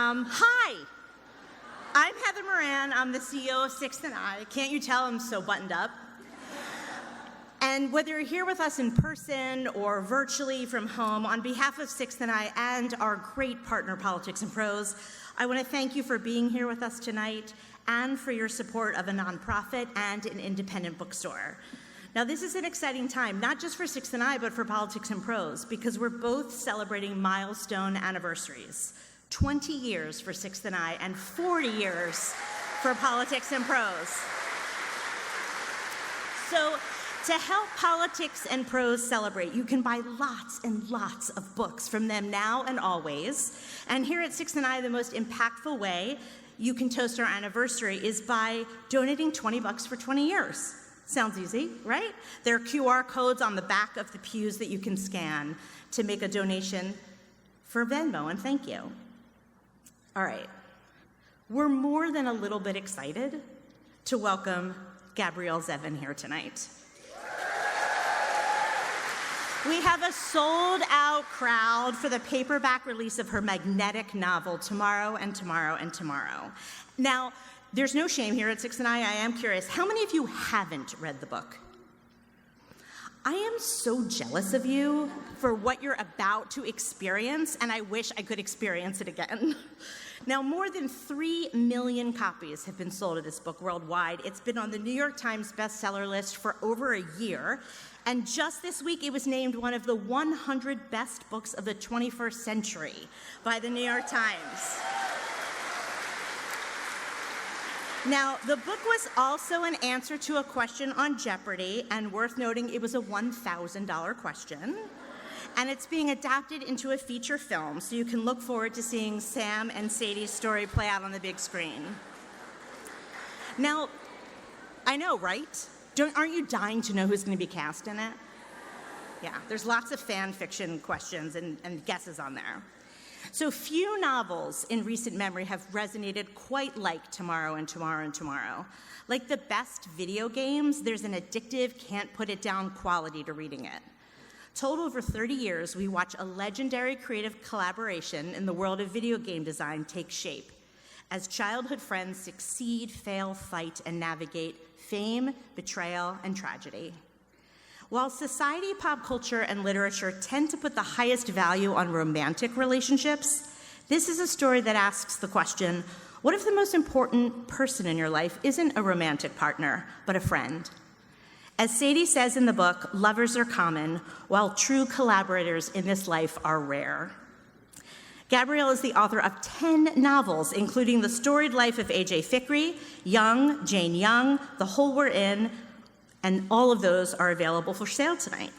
Hi, I'm Heather Moran. I'm the CEO of Sixth and I. Can't you tell I'm so buttoned up? And whether you're here with us in person or virtually from home, on behalf of Sixth and I and our great partner, Politics and Prose, I want to thank you for being here with us tonight and for your support of a nonprofit and an independent bookstore. Now, this is an exciting time, not just for Sixth and I, but for Politics and Prose, because we're both celebrating milestone anniversaries. 20 years for Sixth and I, and 40 years for Politics and Prose. So, to help Politics and Prose celebrate, you can buy lots and lots of books from them now and always. And here at Sixth and I, the most impactful way you can toast our anniversary is by donating $20 for 20 years. Sounds easy, right? There are QR codes on the back of the pews that you can scan to make a donation for Venmo, and thank you. All right, we're more than a little bit excited to welcome Gabrielle Zevin here tonight. We have a sold-out crowd for the paperback release of her magnetic novel, Tomorrow and Tomorrow and Tomorrow. Now, there's no shame here at Sixth and I am curious, how many of you haven't read the book? I am so jealous of you for what you're about to experience, and I wish I could experience it again. Now, more than 3 million copies have been sold of this book worldwide. It's been on the New York Times bestseller list for over a year, and just this week it was named one of the 100 best books of the 21st century by the New York Times. Now, the book was also an answer to a question on Jeopardy, and worth noting, it was a $1,000 question. And it's being adapted into a feature film, so you can look forward to seeing Sam and Sadie's story play out on the big screen. Now, I know, right? Aren't you dying to know who's going to be cast in it? Yeah, there's lots of fan fiction questions and guesses on there. So few novels in recent memory have resonated quite like Tomorrow and Tomorrow and Tomorrow. Like the best video games, there's an addictive, can't-put-it-down quality to reading it. Told over 30 years, we watch a legendary creative collaboration in the world of video game design take shape as childhood friends succeed, fail, fight, and navigate fame, betrayal, and tragedy. While society, pop culture, and literature tend to put the highest value on romantic relationships, this is a story that asks the question, what if the most important person in your life isn't a romantic partner, but a friend? As Sadie says in the book, lovers are common, while true collaborators in this life are rare. Gabrielle is the author of 10 novels, including The Storied Life of A.J. Fikry, Young, Jane Young, The Hole We're In, and all of those are available for sale tonight.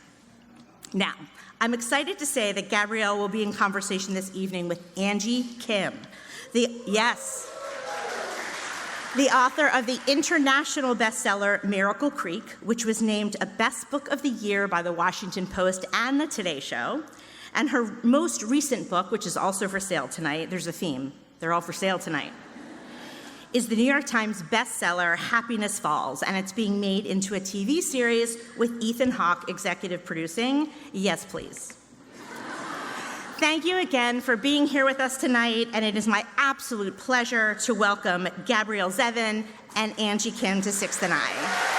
Now, I'm excited to say that Gabrielle will be in conversation this evening with Angie Kim, the author of the international bestseller Miracle Creek, which was named a Best Book of the Year by the Washington Post and the Today Show, and her most recent book, which is also for sale tonight, there's a theme, they're all for sale tonight, is the New York Times bestseller Happiness Falls, and it's being made into a TV series with Ethan Hawke executive producing. Yes, please. Thank you again for being here with us tonight, and it is my absolute pleasure to welcome Gabrielle Zevin and Angie Kim to Sixth and I.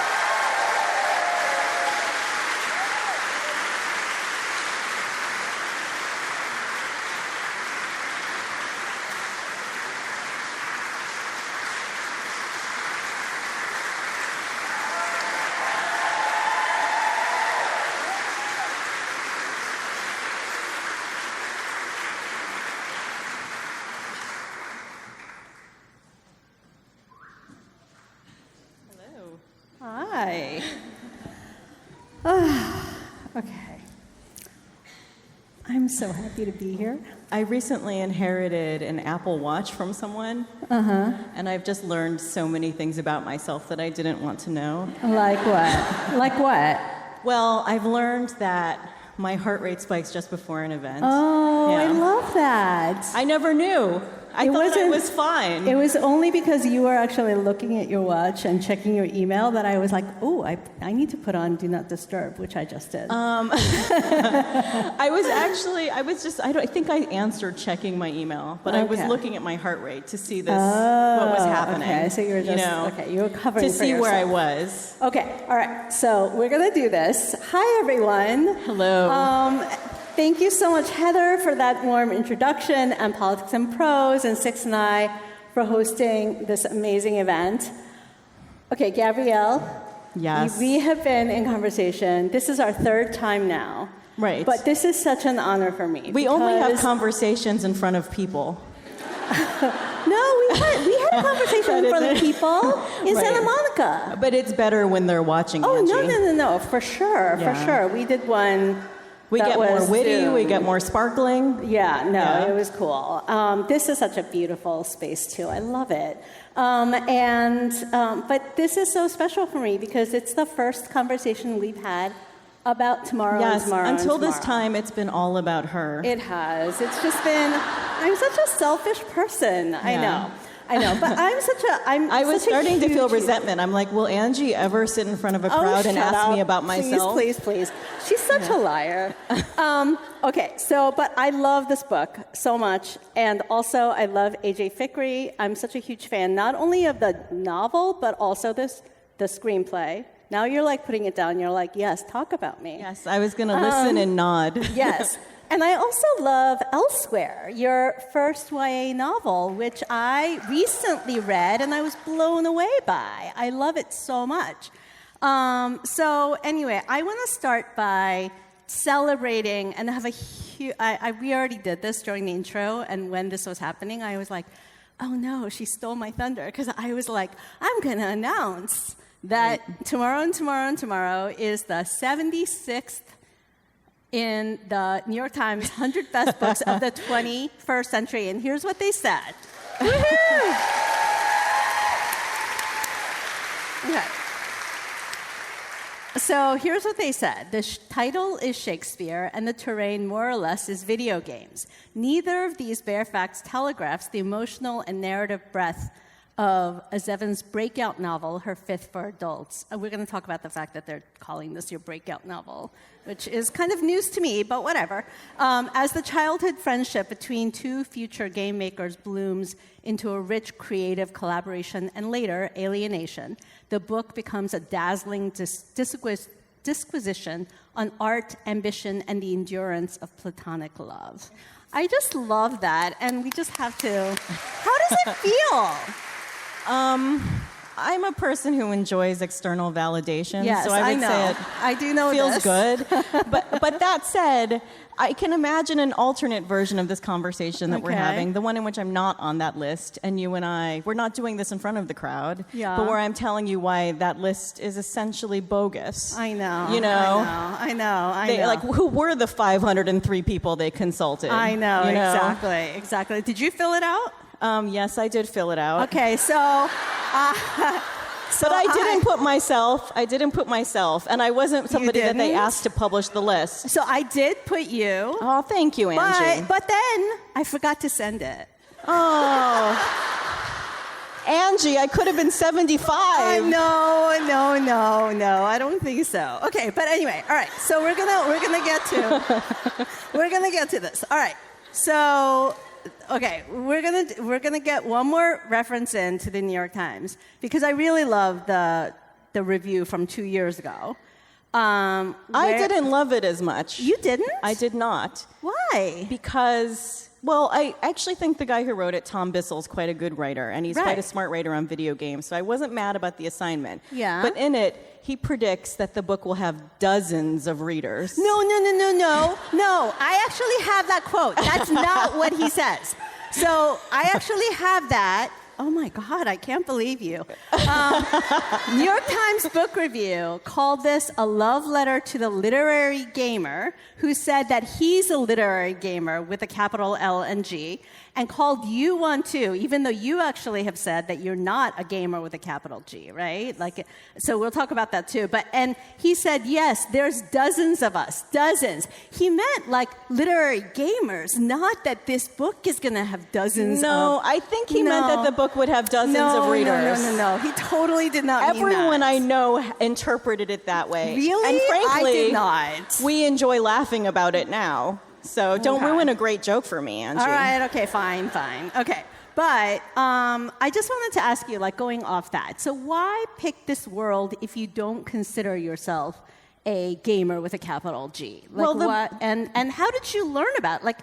Hi. Okay. I'm so happy to be here. I recently inherited an Apple Watch from someone, and I've just learned so many things about myself that I didn't want to know. Like what? Like what? Well, I've learned that my heart rate spikes just before an event. Oh, Yeah. I love that. I never knew. I thought I was fine. It was only because you were actually looking at your watch and checking your email that I was like, oh, I need to put on Do Not Disturb, which I just did. I think I answered checking my email, but I was looking at my heart rate to see what was happening. Okay, so you were just, you were covering to for see yourself. where I was. Okay, all right, so we're going to do this. Hi, everyone. Hello. Thank you so much, Heather, for that warm introduction, and Politics and Prose, and Six and I for hosting this amazing event. Okay, Gabrielle. Yes. We have been in conversation. This is our third time now. Right. But this is such an honor for me. We only have conversations in front of people. No, we had a conversation in front of people in Santa Monica. But it's better when they're watching, Oh, Angie. no, for sure. We did one. We get more witty, we get more sparkling. Yeah, it was cool. This is such a beautiful space, too. I love it. But this is so special for me because it's the first conversation we've had about tomorrow and tomorrow until and tomorrow. this time, it's been all about her. It has. It's just been, I'm such a selfish person. Yeah. I know, but I was starting to feel resentment. I'm like, will Angie ever sit in front of a crowd and ask me about myself? Please. She's such a liar. Okay, but I love this book so much, and also I love A.J. Fikry. I'm such a huge fan, not only of the novel, but also the screenplay. Now you're like putting it down. You're like, yes, talk about me. Yes, I was going to listen and nod. Yes. And I also love Elsewhere, your first YA novel, which I recently read and I was blown away by. I love it so much. So anyway, I want to start by celebrating and have we already did this during the intro, and when this was happening, I was like, oh no, she stole my thunder, because I was like, I'm going to announce that tomorrow is the 76th in the New York Times 100 Best Books of the 21st Century. And here's what they said. Woohoo! Okay. So here's what they said. The title is Shakespeare, and the terrain, more or less, is video games. Neither of these bare facts telegraphs the emotional and narrative breadth of Zevin's breakout novel, her fifth for adults. We're going to talk about the fact that they're calling this your breakout novel, which is kind of news to me, but whatever. As the childhood friendship between two future game makers blooms into a rich creative collaboration and later alienation, the book becomes a dazzling disquisition on art, ambition, and the endurance of platonic love. I just love that, and we just have to... How does it feel? I'm a person who enjoys external validation, yes, so I would say I do know feels this. good. But that said, I can imagine an alternate version of this conversation that we're having, the one in which I'm not on that list, and you and we're not doing this in front of the crowd, but where I'm telling you why that list is essentially bogus. I know. You know? I know. Like, who were the 503 people they consulted? I know, exactly. Did you fill it out? Yes, I did fill it out. Okay, so but I didn't put myself, and I wasn't somebody that they asked to publish the list. So I did put you. Oh, thank you, Angie. But then I forgot to send it. Oh. Angie, I could have been 75. No, I don't think so. Okay, but anyway, all right. So we're gonna get to this. All right. So. Okay, we're gonna get one more reference into the New York Times because I really love the review from 2 years ago. I didn't love it as much. You didn't? I did not. Why? Because, I actually think the guy who wrote it, Tom Bissell's quite a good writer, and he's quite a smart writer on video games, so I wasn't mad about the assignment. Yeah. But in it, he predicts that the book will have dozens of readers. No. I actually have that quote. That's not what he says. So I actually have that. Oh my God, I can't believe you. New York Times Book Review called this a love letter to the literary gamer who said that he's a literary gamer with a capital L and G, and called you one too, even though you actually have said that you're not a gamer with a capital G, right? Like, so we'll talk about that too. And he said, yes, there's dozens of us, dozens. He meant like literary gamers, not that this book is going to have dozens. No, I think he meant that the book would have dozens of readers. No. He totally did not mean that. Everyone I know interpreted it that way. Really? And frankly, I did not. We enjoy laughing about it now. So don't ruin a great joke for me, Angie. All right, okay, fine. Okay. But I just wanted to ask you, like, going off that. So why pick this world if you don't consider yourself a gamer with a capital G? Like, what? And how did you learn about, like,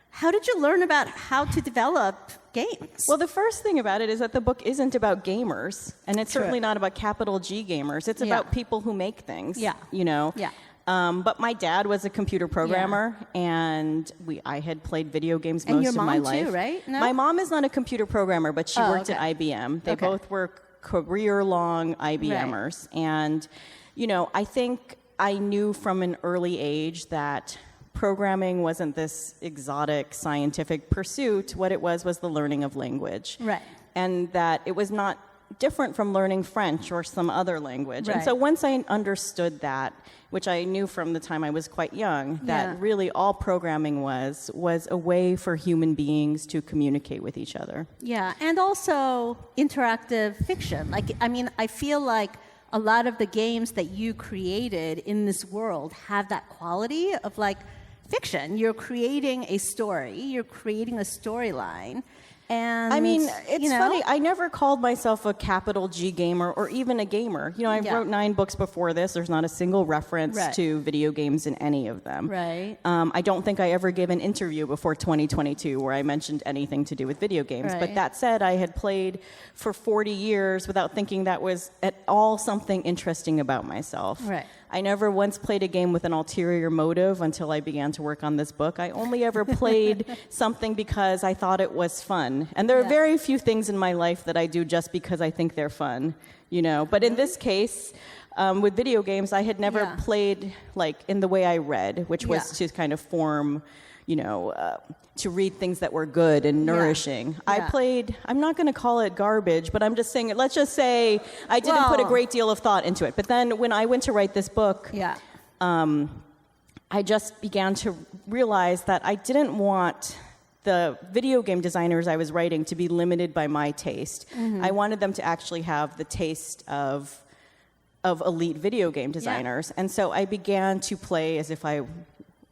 how did you learn about how to develop games? Well, the first thing about it is that the book isn't about gamers, and it's certainly not about capital G gamers. It's about people who make things. Yeah. You know. Yeah. But my dad was a computer programmer, and I had played video games most of my life. And your mom too, right? No? My mom is not a computer programmer, but she worked at IBM. They both were career-long IBMers. Right. And, you know, I think I knew from an early age that programming wasn't this exotic scientific pursuit. What it was the learning of language. Right. And that it was not different from learning French or some other language. Right. And so once I understood that, which I knew from the time I was quite young, that really all programming was a way for human beings to communicate with each other. Yeah, and also interactive fiction. Like, I mean, I feel like a lot of the games that you created in this world have that quality of, like, fiction. You're creating a story. You're creating a storyline. And, I mean, it's funny. I never called myself a capital G gamer or even a gamer. You know, I wrote 9 books before this. There's not a single reference to video games in any of them. Right. I don't think I ever gave an interview before 2022 where I mentioned anything to do with video games. Right. But that said, I had played for 40 years without thinking that was at all something interesting about myself. Right. I never once played a game with an ulterior motive until I began to work on this book. I only ever played something because I thought it was fun. And there are very few things in my life that I do just because I think they're fun, you know. But in this case, with video games, I had never played like in the way I read, which was to kind of form, you know, to read things that were good and nourishing. I played, I'm not going to call it garbage, but I'm just saying, let's just say I didn't put a great deal of thought into it. But then when I went to write this book, I just began to realize that I didn't want the video game designers I was writing to be limited by my taste. I wanted them to actually have the taste of elite video game designers. And so I began to play as if I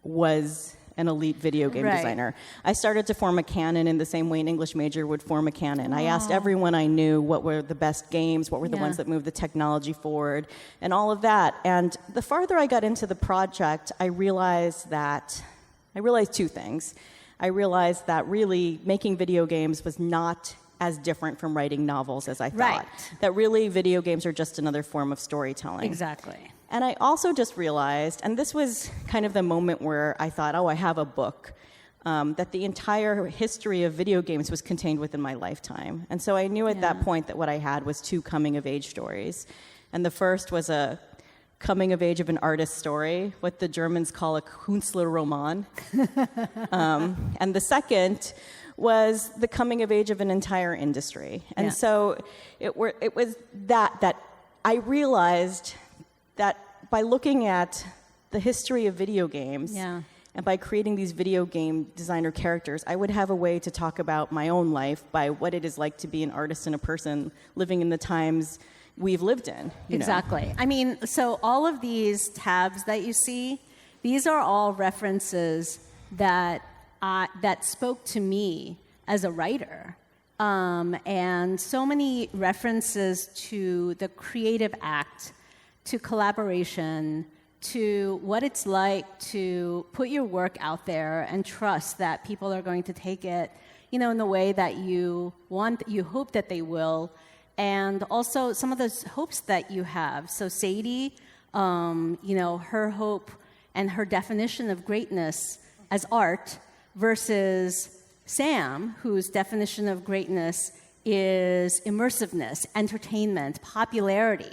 was an elite video game designer. I started to form a canon in the same way an English major would form a canon. I asked everyone I knew what were the best games, what were the ones that moved the technology forward, and all of that. And the farther I got into the project, I realized 2 things. I realized that really making video games was not as different from writing novels as I thought. That really video games are just another form of storytelling. Exactly. And I also just realized, and this was kind of the moment where I thought, I have a book, that the entire history of video games was contained within my lifetime. And so I knew at that point that what I had was 2 coming-of-age stories. And the first was a coming-of-age of an artist story, what the Germans call a Künstlerroman. And the second was the coming-of-age of an entire industry. And so it was that I realized that by looking at the history of video games and by creating these video game designer characters, I would have a way to talk about my own life by what it is like to be an artist and a person living in the times we've lived in. Exactly. I mean, so all of these tabs that you see, these are all references that spoke to me as a writer. And so many references to the creative act, to collaboration, to what it's like to put your work out there and trust that people are going to take it, you know, in the way that you hope that they will, and also some of those hopes that you have. So Sadie, you know, her hope and her definition of greatness as art versus Sam, whose definition of greatness is immersiveness, entertainment, popularity.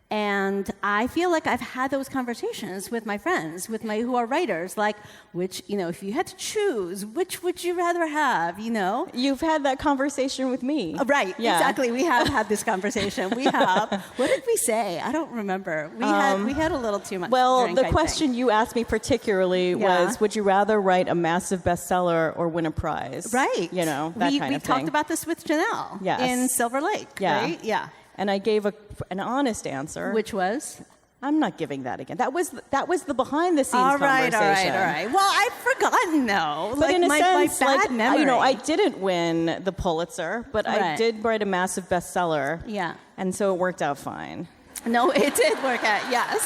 And I feel like I've had those conversations with my friends, who are writers, like, which, if you had to choose, which would you rather have, You've had that conversation with me. Right, yeah. Exactly. We have had this conversation. We have. What did we say? I don't remember. We had a little too much drink, the question you asked me particularly was, would you rather write a massive bestseller or win a prize? Right. That kind of thing. We talked about this with Janelle in Silver Lake, right? Yeah. And I gave an honest answer. Which was? I'm not giving that again. That was the behind the scenes conversation. All right. Well, I've forgotten now. But in a sense, my bad memory. I didn't win the Pulitzer, but I did write a massive bestseller. Yeah. And so it worked out fine. No, it did work out. Yes.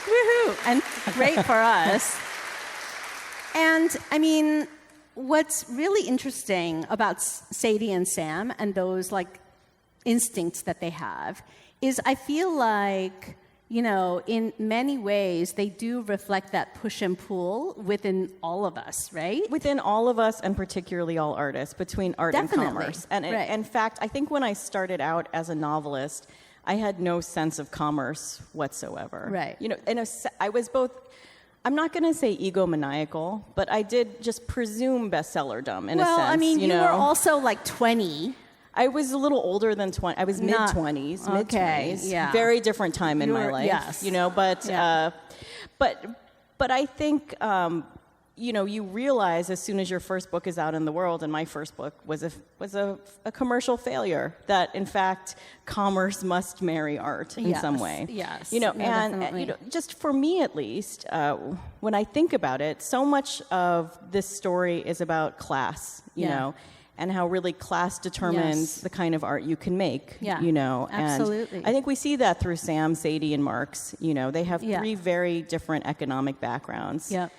Woohoo! And great for us. And I mean, what's really interesting about Sadie and Sam and those instincts that they have is I feel like, in many ways, they do reflect that push and pull within all of us, right? Within all of us, and particularly all artists, between art and commerce. And in fact, I think when I started out as a novelist, I had no sense of commerce whatsoever. Right. I was both, I'm not going to say egomaniacal, but I did just presume bestsellerdom in a sense. Well, I mean, you were also 20. I was a little older than 20. I was mid-20s, mid-20s. Yeah. Very different time in my life. Yes. But I think, you realize as soon as your first book is out in the world, and my first book was a commercial failure, that in fact commerce must marry art in some way. Yes. Just for me at least, when I think about it, so much of this story is about class, you know. And how really class determines the kind of art you can make, Absolutely. And I think we see that through Sam, Sadie, and Marx. They have three very different economic backgrounds. Yep.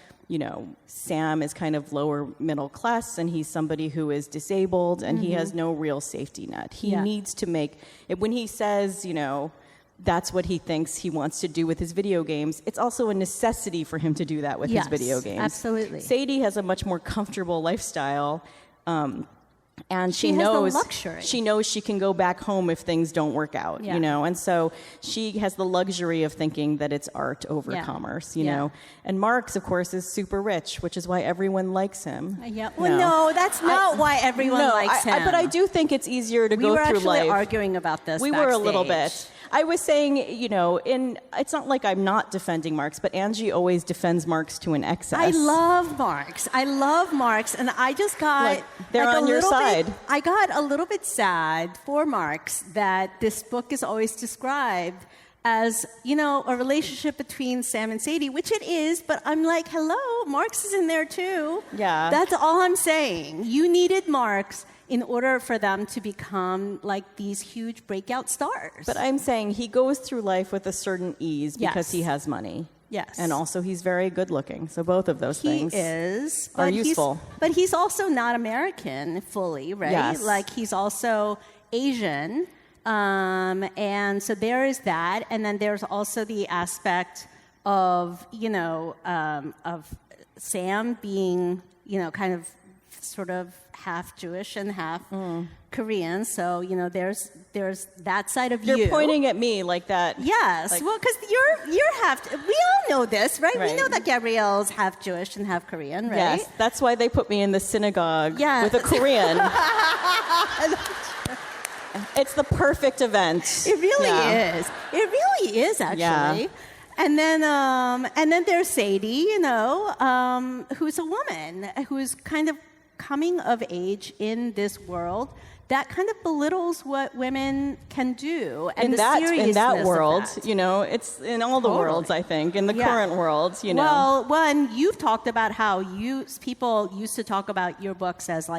Sam is kind of lower middle class, and he's somebody who is disabled, and he has no real safety net. He needs to make it. When he says, that's what he thinks he wants to do with his video games, it's also a necessity for him to do that with his video games. Absolutely. Sadie has a much more comfortable lifestyle. And she has knows the luxury. She knows she can go back home if things don't work out, and so she has the luxury of thinking that it's art over commerce, know. And Marx, of course, is super rich, which is why everyone likes him. Yeah. Well, no, that's not why everyone likes him. But I do think it's easier to go through life. We were actually arguing about this. We were a little bit. I was saying, it's not like I'm not defending Marx, but Angie always defends Marx to an excess. I love Marx, and I just got they're on your side. I got a little bit sad for Marx that this book is always described as, a relationship between Sam and Sadie, which it is, but I'm like, hello, Marx is in there too. Yeah. That's all I'm saying. You needed Marx in order for them to become these huge breakout stars. But I'm saying he goes through life with a certain ease because he has money. Yes. And also he's very good looking. So both of those things are useful. But he's also not American fully, right? Yes. He's also Asian. And so there is that. And then there's also the aspect of, of Sam being, kind of sort of half Jewish and half Korean. So, there's that side of you. You're pointing at me like that. Yes. Well, because you're half, we all know this, right? We know that Gabrielle's half Jewish and half Korean, right? Yes. That's why they put me in the synagogue with a Korean. It's the perfect event. It really is. It really is, actually. Yeah. And then there's Sadie, who's a woman who's kind of coming of age in this world that kind of belittles what women can do. And in that world, it's in all the worlds, I think, in the current world, Well, one, you've talked about how people used to talk about your books as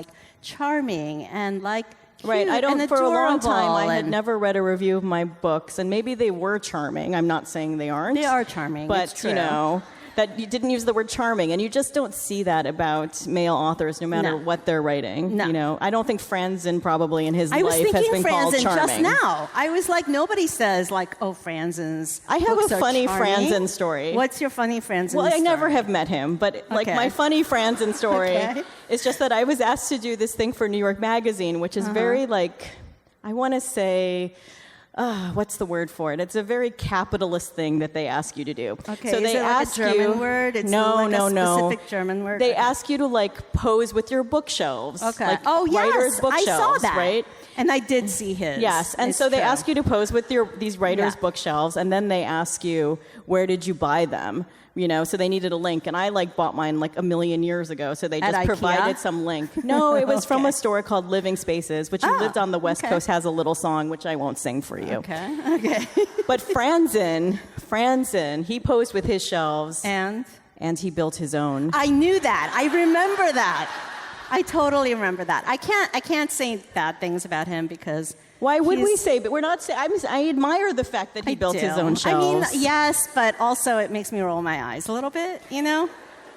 charming and cute right. I don't. And for a long time, I had never read a review of my books, and maybe they were charming. I'm not saying they aren't. They are charming, but it's true. That you didn't use the word charming, and you just don't see that about male authors, no matter what they're writing. No. I don't think Franzen probably in his life has been called charming. I was thinking Franzen just now. I was like, nobody says Franzen's. I have books a funny are charming. Franzen story. What's your funny Franzen story? Well, I never have met him, but my funny Franzen story is just that I was asked to do this thing for New York Magazine, which is very I want to say. what's the word for it? It's a very capitalist thing that they ask you to do. Okay, so is they it like ask a German you, word? It's no, like no, a no. specific German word? They ask you to like pose with your bookshelves. Okay. Like Oh, writers' yes, bookshelves, I saw that. right? And I did see his. Yes, and It's so they true. ask you to pose with these writers' bookshelves, and then they ask you, where did you buy them? You know, so they needed a link, and I like bought mine like a million years ago, so they At just IKEA? provided some link. No, it was from Okay. a store called Living Spaces, which you lived on the West okay. Coast, has a little song, which I won't sing for you. Okay. But Franzen, he posed with his shelves, And he built his own. I knew that. I remember that. I totally remember that. I can't say bad things about him because. Why would we say? But we're not saying. I admire the fact that he built his own shelves. I mean, yes, but also it makes me roll my eyes a little bit. You know.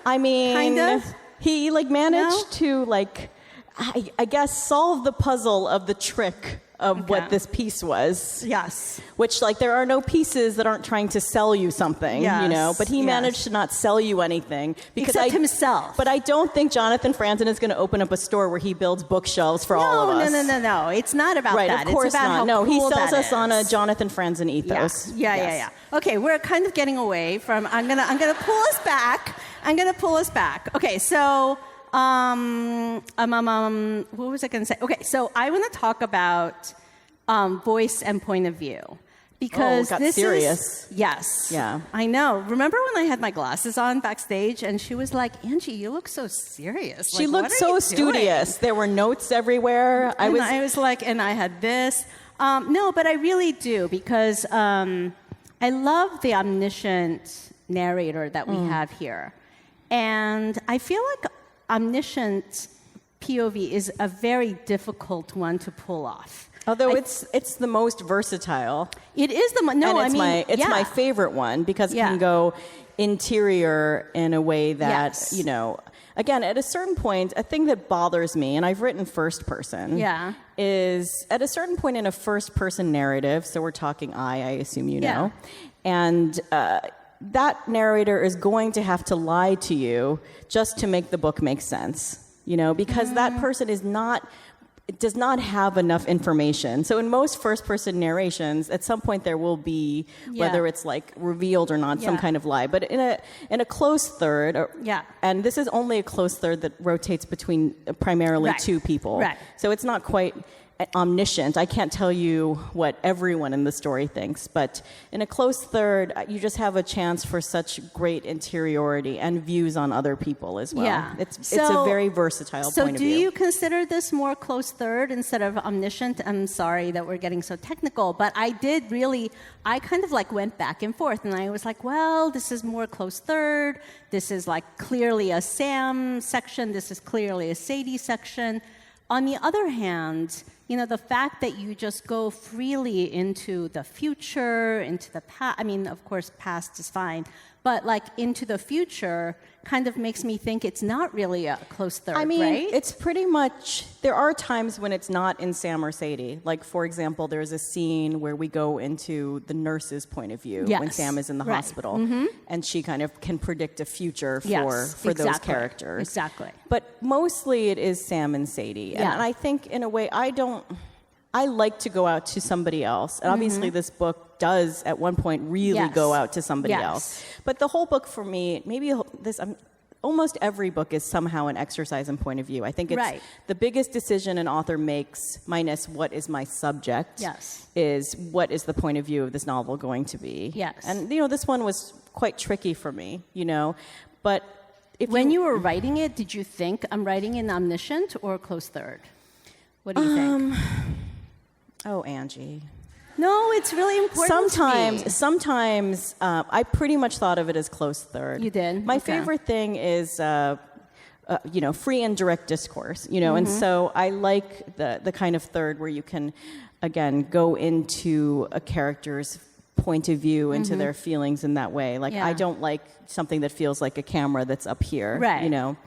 I mean, Kind of? He like managed to like, I guess, solve the puzzle of the trick of what this piece was. Yes. Which, like, there are no pieces that aren't trying to sell you something, you know. But he managed to not sell you anything because Except himself. But I don't think Jonathan Franzen is going to open up a store where he builds bookshelves for all of us. No. It's not about Right, that. of course it's about not. how No, he cool sells that us on a is. Jonathan Franzen ethos. Yeah. Okay, we're kind of getting away from. I'm gonna pull us back. Okay, so what was I gonna say? Okay, so I want to talk about voice and point of view. Because got this serious. Yes. Yeah. I know. Remember when I had my glasses on backstage and she was like, Angie, you look so serious. She Like, looked what are so you studious. doing? There were notes everywhere. I was like, and I had this. No, but I really do because I love the omniscient narrator that we have here. And I feel like omniscient POV is a very difficult one to pull off. Although it's the most versatile. It is the no. And it's I mean, my favorite one because it can go interior in a way that you know. Again, at a certain point, a thing that bothers me, and I've written first person, is at a certain point in a first person narrative. So we're talking I assume you know, and that narrator is going to have to lie to you just to make the book make sense. You know, because that person does not have enough information. So in most first-person narrations, at some point there will be, whether it's like revealed or not, some kind of lie. But in a close third, and this is only a close third that rotates between primarily two people. Right. So it's not quite omniscient. I can't tell you what everyone in the story thinks, but in a close third, you just have a chance for such great interiority and views on other people as well. Yeah. It's a very versatile point of view. So do you consider this more close third instead of omniscient? I'm sorry that we're getting so technical, but I kind of like went back and forth, and I was like, well, this is more close third. This is like clearly a Sam section. This is clearly a Sadie section. On the other hand, you know, the fact that you just go freely into the future, into the past, I mean, of course, past is fine, but like into the future kind of makes me think it's not really a close third, I mean, right? it's pretty much, there are times when it's not in Sam or Sadie. Like, for example, there's a scene where we go into the nurse's point of view when Sam is in the hospital, and she kind of can predict a future for those characters. Exactly. But mostly it is Sam and Sadie. And I think, in a way, I like to go out to somebody else. And obviously this book does, at one point, really go out to somebody else. But the whole book, for me, almost every book is somehow an exercise in point of view. I think it's the biggest decision an author makes, minus what is my subject, is what is the point of view of this novel going to be. And, you know, this one was quite tricky for me, you know. But when you were writing it, did you think I'm writing in omniscient or close third? What do you think? Oh, Angie. No, it's really important. Sometimes I pretty much thought of it as close third. You did? My favorite thing is, you know, free and direct discourse. You know, and so I like the kind of third where you can, again, go into a character's point of view, into their feelings in that way. Like, I don't like something that feels like a camera that's up here. You know,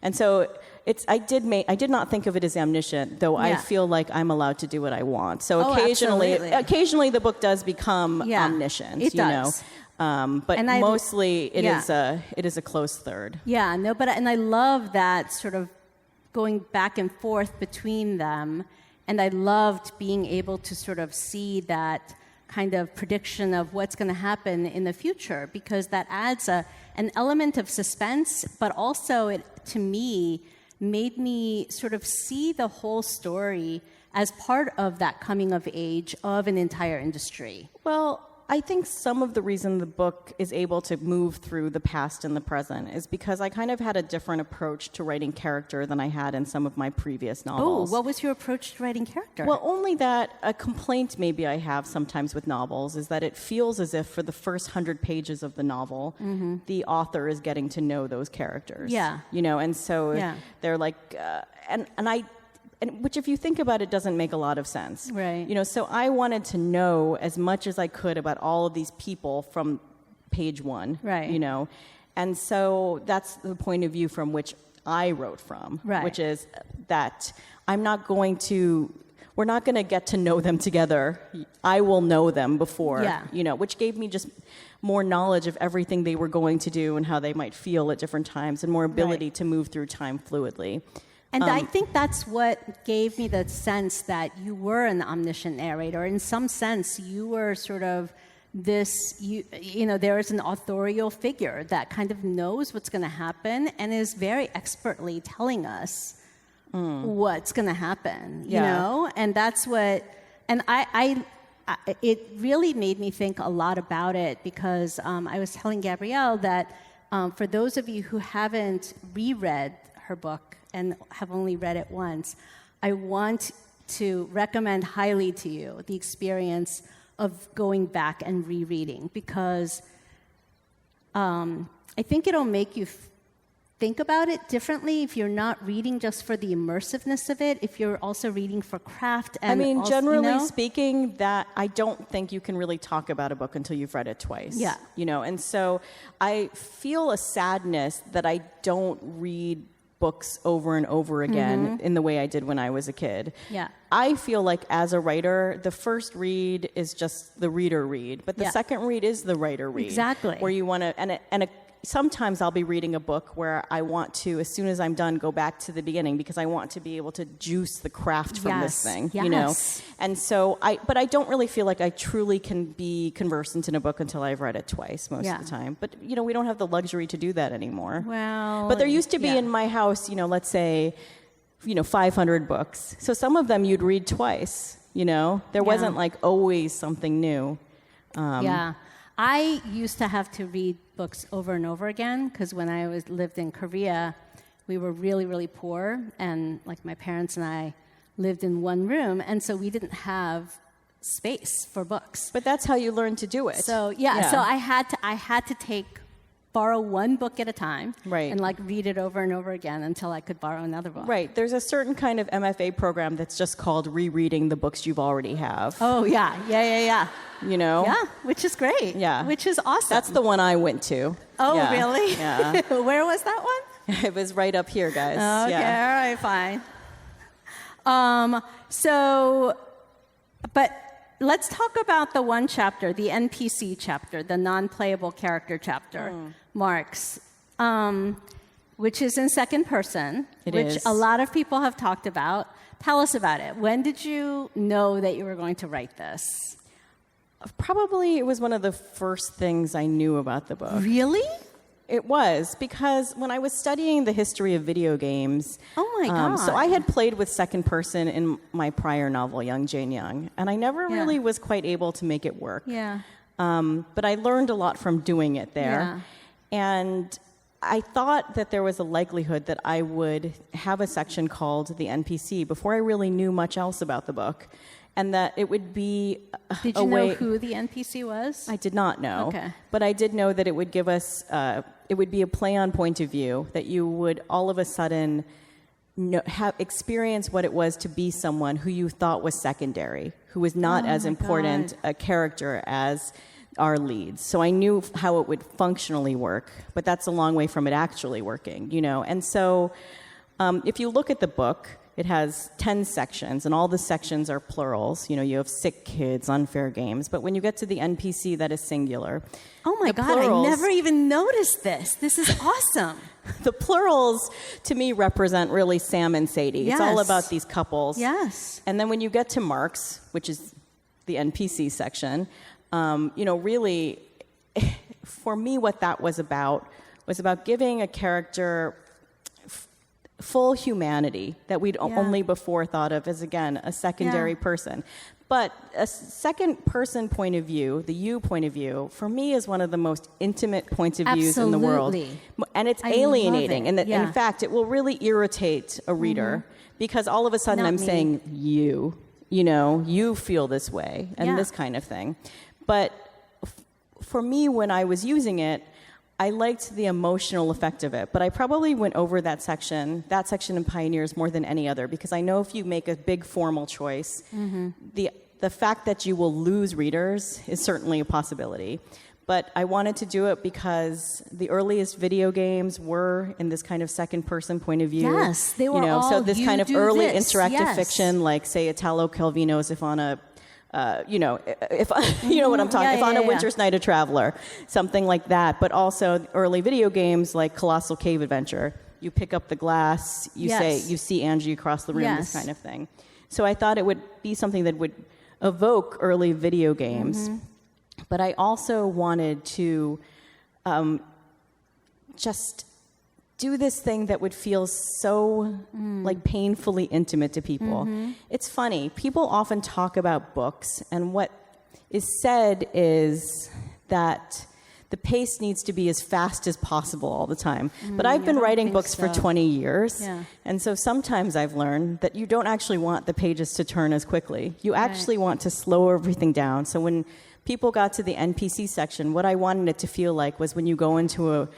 and so. I did not think of it as omniscient, though I feel like I'm allowed to do what I want. So occasionally the book does become omniscient. It does. But mostly it is a close third. Yeah, no, and I love that sort of going back and forth between them, and I loved being able to sort of see that kind of prediction of what's going to happen in the future, because that adds an element of suspense, but also it, to me, made me sort of see the whole story as part of that coming of age of an entire industry. Well, I think some of the reason the book is able to move through the past and the present is because I kind of had a different approach to writing character than I had in some of my previous novels. Oh, what was your approach to writing character? Well, only that a complaint maybe I have sometimes with novels is that it feels as if for the first 100 pages of the novel, the author is getting to know those characters. Yeah. You know, and so they're like, which, if you think about it, doesn't make a lot of sense. Right. You know, so I wanted to know as much as I could about all of these people from page one. Right. You know, and so that's the point of view from which I wrote from. Right. Which is that we're not going to get to know them together. I will know them before. You know, which gave me just more knowledge of everything they were going to do and how they might feel at different times, and more ability to move through time fluidly. And I think that's what gave me the sense that you were an omniscient narrator. In some sense, you were sort of this, you know, there is an authorial figure that kind of knows what's going to happen and is very expertly telling us what's going to happen, you know? And that's what, and it really made me think a lot about it, because I was telling Gabrielle that for those of you who haven't reread her book and have only read it once, I want to recommend highly to you the experience of going back and rereading, because I think it'll make you think about it differently if you're not reading just for the immersiveness of it, if you're also reading for craft. And I mean, also, generally speaking, that I don't think you can really talk about a book until you've read it twice. Yeah. You know, and so I feel a sadness that I don't read books over and over again in the way I did when I was a kid. Yeah. I feel like as a writer, the first read is just the reader read, but the second read is the writer read. Exactly. Where you want to, sometimes I'll be reading a book where I want to, as soon as I'm done, go back to the beginning, because I want to be able to juice the craft from this thing, you know? And so but I don't really feel like I truly can be conversant in a book until I've read it twice most of the time. But, you know, we don't have the luxury to do that anymore. Well, but there used to be in my house, you know, let's say, you know, 500 books. So some of them you'd read twice, you know? There wasn't like always something new. I used to have to read books over and over again, because when I lived in Korea, we were really, really poor, and like my parents and I lived in one room, and so we didn't have space for books. But that's how you learn to do it. So so I had to borrow one book at a time, and like read it over and over again until I could borrow another book. Right. There's a certain kind of MFA program that's just called rereading the books you've already have. Oh yeah. You know? Yeah, which is great. Yeah. Which is awesome. That's the one I went to. Oh, yeah. really? Yeah. Where was that one? It was right up here, guys. Okay, all right, fine. But let's talk about the one chapter, the NPC chapter, the non-playable character chapter, Marx, which is in second person, which a lot of people have talked about. Tell us about it. When did you know that you were going to write this? Probably it was one of the first things I knew about the book. Really? It was, because when I was studying the history of video games, oh my God. So I had played with second person in my prior novel, Young Jane Young, and I never really was quite able to make it work. Yeah. But I learned a lot from doing it there. Yeah. And I thought that there was a likelihood that I would have a section called the NPC before I really knew much else about the book. And that it would be Did you know who the NPC was? I did not know. Okay. But I did know that it would give us, it would be a play on point of view, that you would all of a sudden experience what it was to be someone who you thought was secondary, who was not as important a character as our leads. So I knew how it would functionally work, but that's a long way from it actually working, you know. And so if you look at the book, it has 10 sections, and all the sections are plurals. You know, you have sick kids, unfair games. But when you get to the NPC, that is singular. Oh my God, plurals, I never even noticed this. This is awesome. The plurals, to me, represent really Sam and Sadie. It's all about these couples. Yes. And then when you get to Marx, which is the NPC section, really, for me, what that was about giving a character full humanity that we'd only before thought of as, again, a secondary person. But a second person point of view, the you point of view, for me is one of the most intimate points of views in the world. And it's alienating. And in fact, it will really irritate a reader because all of a sudden I'm saying, you feel this way and this kind of thing. But for me, when I was using it, I liked the emotional effect of it, but I probably went over that section in Pioneers more than any other, because I know if you make a big formal choice, the fact that you will lose readers is certainly a possibility. But I wanted to do it because the earliest video games were in this kind of second-person point of view. Yes, they were all, so this kind of early interactive yes. fiction, like, say, Italo Calvino's If on a... if you know what I'm talking, if on a winter's night, a traveler, something like that. But also early video games like Colossal Cave Adventure. You pick up the glass, you say, you see Angie across the room, this kind of thing. So I thought it would be something that would evoke early video games. But I also wanted to just do this thing that would feel so like painfully intimate to people. It's funny. People often talk about books, and what is said is that the pace needs to be as fast as possible all the time. But I've been writing books for 20 years, and so sometimes I've learned that you don't actually want the pages to turn as quickly. You actually want to slow everything down. So when people got to the NPC section, what I wanted it to feel like was when you go into a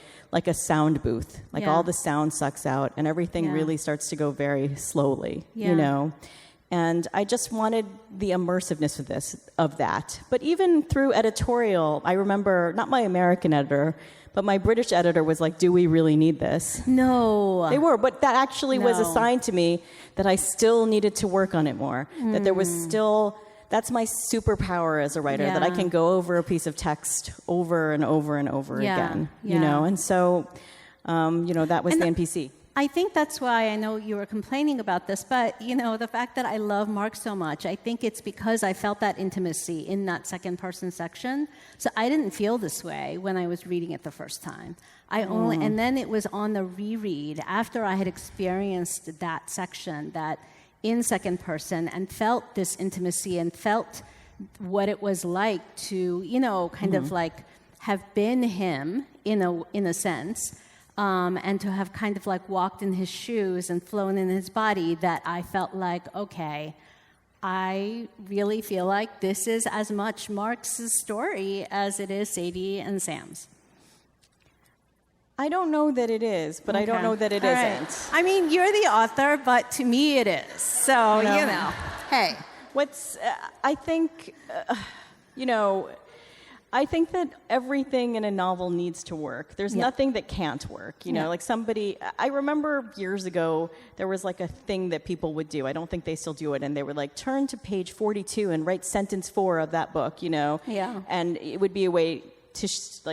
sound booth, all the sound sucks out and everything really starts to go very slowly, And I just wanted the immersiveness of that. But even through editorial, I remember, not my American editor, but my British editor was like, do we really need this? No. They were, but that actually was a sign to me that I still needed to work on it more, that there was still... That's my superpower as a writer, that I can go over a piece of text over and over and over again, And so, that was the NPC. I think that's why I know you were complaining about this, but, the fact that I love Marx so much, I think it's because I felt that intimacy in that second-person section. So I didn't feel this way when I was reading it the first time. And then it was on the reread, after I had experienced that section, that in second person, and felt this intimacy and felt what it was like to, kind of like have been him in a sense, and to have kind of like walked in his shoes and flown in his body, that I felt like, okay, I really feel like this is as much Marx's story as it is Sadie and Sam's. I don't know that it is, but I don't know that it isn't. Right. I mean, you're the author, but to me it is. So, hey. I think, I think that everything in a novel needs to work. There's nothing that can't work. I remember years ago, there was like a thing that people would do. I don't think they still do it. And they would like turn to page 42 and write sentence 4 of that book, And it would be a way to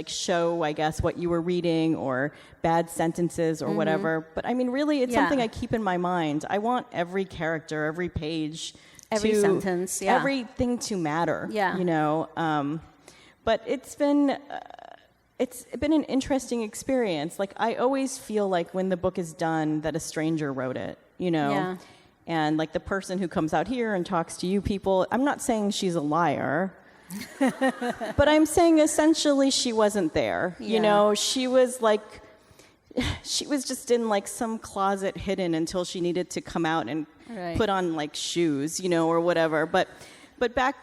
show, I guess, what you were reading or bad sentences or whatever. But I mean, really, it's something I keep in my mind. I want every character, every page, every sentence, everything to matter. But it's been an interesting experience. Like, I always feel like when the book is done that a stranger wrote it, And like the person who comes out here and talks to you people, I'm not saying she's a liar. But I'm saying essentially she wasn't there. She was just in like some closet hidden until she needed to come out and put on like shoes, or whatever. But back,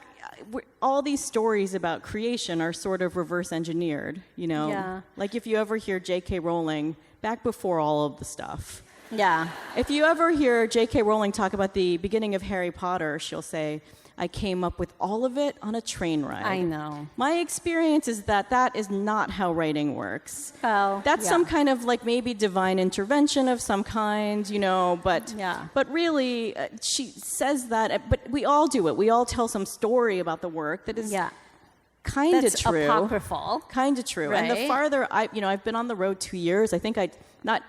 all these stories about creation are sort of reverse engineered, Like if you ever hear J.K. Rowling back before all of the stuff. If you ever hear J.K. Rowling talk about the beginning of Harry Potter, she'll say, I came up with all of it on a train ride. I know. My experience is that is not how writing works. Well, that's some kind of like maybe divine intervention of some kind, but really she says that, but we all do it. We all tell some story about the work that is kind of true. Apocryphal. Kind of true. Right? And the farther I've been on the road 2 years. I think not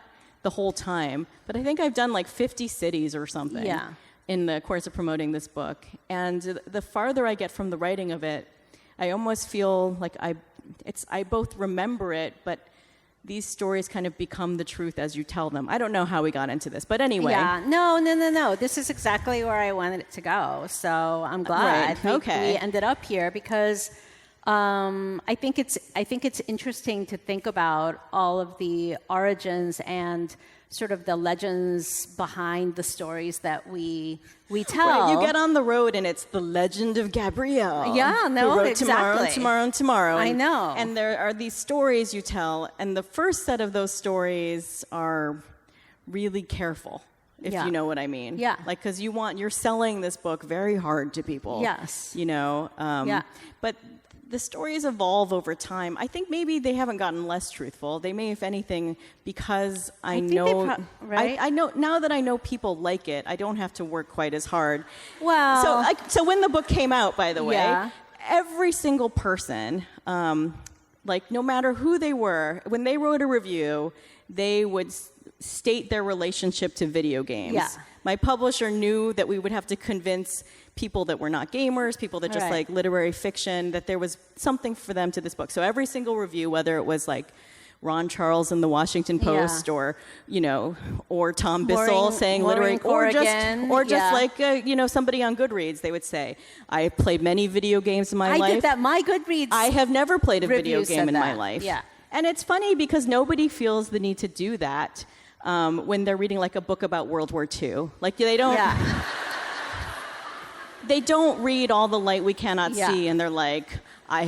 the whole time, but I think I've done like 50 cities or something. in the course of promoting this book. And the farther I get from the writing of it, I almost feel like I both remember it, but these stories kind of become the truth as you tell them. I don't know how we got into this, but anyway. Yeah, no. This is exactly where I wanted it to go. So I'm glad we ended up here because I think it's interesting to think about all of the origins and sort of the legends behind the stories that we tell. Right, you get on the road and it's the legend of Gabrielle. Yeah, no, who wrote exactly. Tomorrow. I know. And there are these stories you tell, and the first set of those stories are really careful, if you know what I mean. Yeah. Like, because you're selling this book very hard to people. Yes. You know. But the stories evolve over time. I think maybe they haven't gotten less truthful. They may, if anything, because I know, right? I know now that I know people like it. I don't have to work quite as hard. Well, so when the book came out, by the way, every single person, like no matter who they were, when they wrote a review, they would state their relationship to video games. Yeah. My publisher knew that we would have to convince people that were not gamers, people that just like literary fiction, that there was something for them to this book. So every single review, whether it was like Ron Charles in the Washington Post or, or Tom Bissell saying literary, or just like, somebody on Goodreads, they would say, I have played many video games in my life. I did that. My Goodreads I have never played a video game in my life. Yeah. And it's funny because nobody feels the need to do that when they're reading like a book about World War II. Like they don't... Yeah. They don't read All the Light We Cannot See, and they're like, I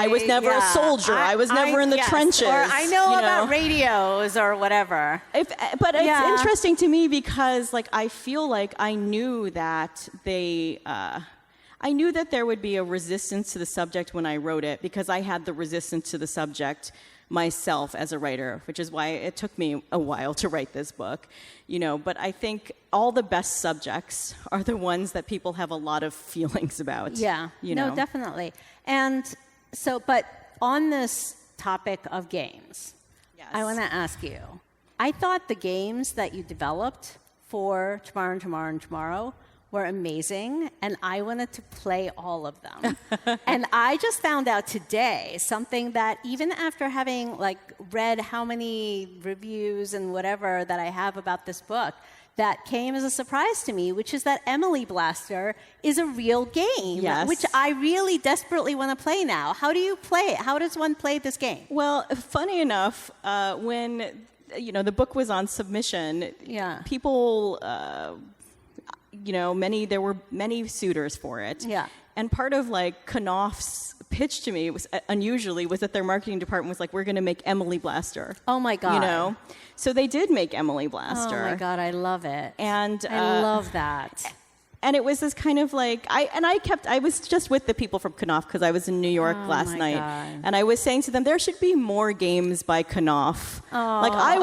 was never a soldier. I was never in the trenches. Or I know about radios or whatever. But it's interesting to me because, like, I feel like I knew that I knew that there would be a resistance to the subject when I wrote it because I had the resistance to the subject myself as a writer, which is why it took me a while to write this book. But I think all the best subjects are the ones that people have a lot of feelings about. Yeah, no, definitely. And so, but on this topic of games, I want to ask you, I thought the games that you developed for Tomorrow were amazing, and I wanted to play all of them. And I just found out today something that even after having read how many reviews and whatever that I have about this book, that came as a surprise to me, which is that Emily Blaster is a real game, which I really desperately want to play now. How do you play it? How does one play this game? Well, funny enough, when the book was on submission, people... there were many suitors for it. Yeah. And part of Knopf's pitch to me was that their marketing department was like, we're going to make Emily Blaster. Oh my God. So they did make Emily Blaster. Oh my God, I love it. And I love that. And it was this kind of I was just with the people from Knopf because I was in New York last night. God. And I was saying to them, there should be more games by Knopf. I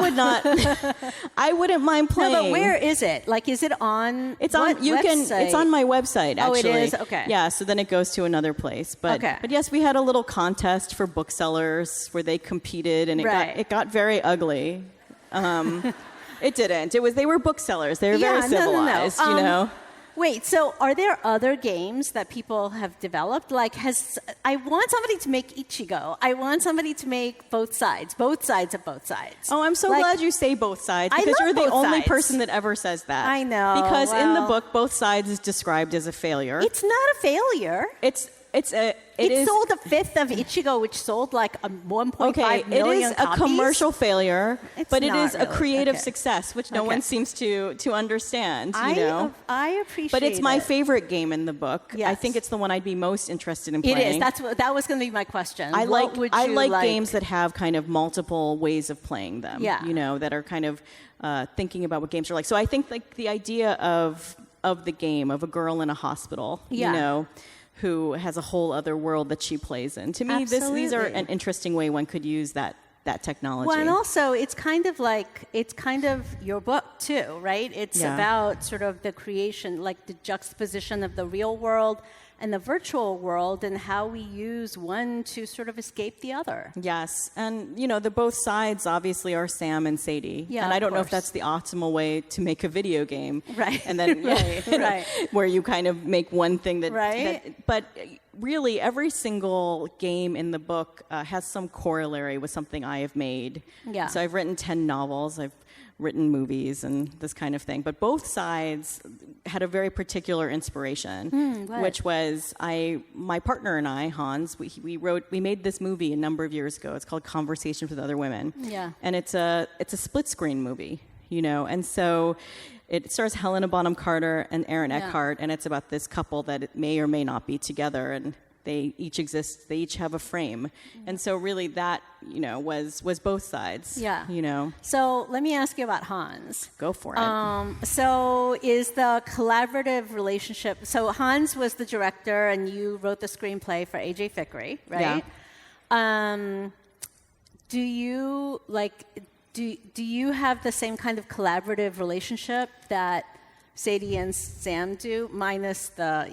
wouldn't mind playing. No, but where is it? Is it on? It's on. It's on my website. Actually. Oh, it is. Okay. Yeah. So then it goes to another place. But yes, we had a little contest for booksellers where they competed, and it got very ugly. It didn't. They were booksellers. They were very civilized. No. Wait, so are there other games that people have developed? I want somebody to make Ichigo. I want somebody to make both sides of both sides. Oh, I'm so glad you say both sides because you're the only person that ever says that. I know. Because in the book, both sides is described as a failure. It's not a failure. It sold a fifth of Ichigo, which sold 1.5 million copies. It is a commercial failure, but it is a creative really. success, which no one seems to understand. I appreciate it. But it's my favorite game in the book. Yes. I think it's the one I'd be most interested in playing. It is. That was going to be my question. I like games that have kind of multiple ways of playing them. Yeah. That are kind of thinking about what games are like. So I think the idea of the game of a girl in a hospital. Who has a whole other world that she plays in. To me, these are an interesting way one could use that technology. Well, and also it's kind of your book too, right? It's about sort of the creation, like the juxtaposition of the real world and the virtual world, and how we use one to sort of escape the other. Yes, and the both sides obviously are Sam and Sadie. Yeah, and I don't know if that's the optimal way to make a video game. Right. And then right. where you kind of make one thing that. Right. But really, every single game in the book has some corollary with something I have made. Yeah. So I've written 10 novels. I've written movies and this kind of thing. But both sides had a very particular inspiration, which was my partner and I, Hans, we made this movie a number of years ago. It's called Conversations with Other Women. Yeah. And it's a split screen movie, and so it stars Helena Bonham Carter and Aaron Eckhart, and it's about this couple that may or may not be together, and they each exist. They each have a frame, and so really that was both sides. Yeah. So let me ask you about Hans. Go for it. So is the collaborative relationship? So Hans was the director, and you wrote the screenplay for A.J. Fickery, right? Yeah. Do you Do you have the same kind of collaborative relationship that Sadie and Sam do, minus the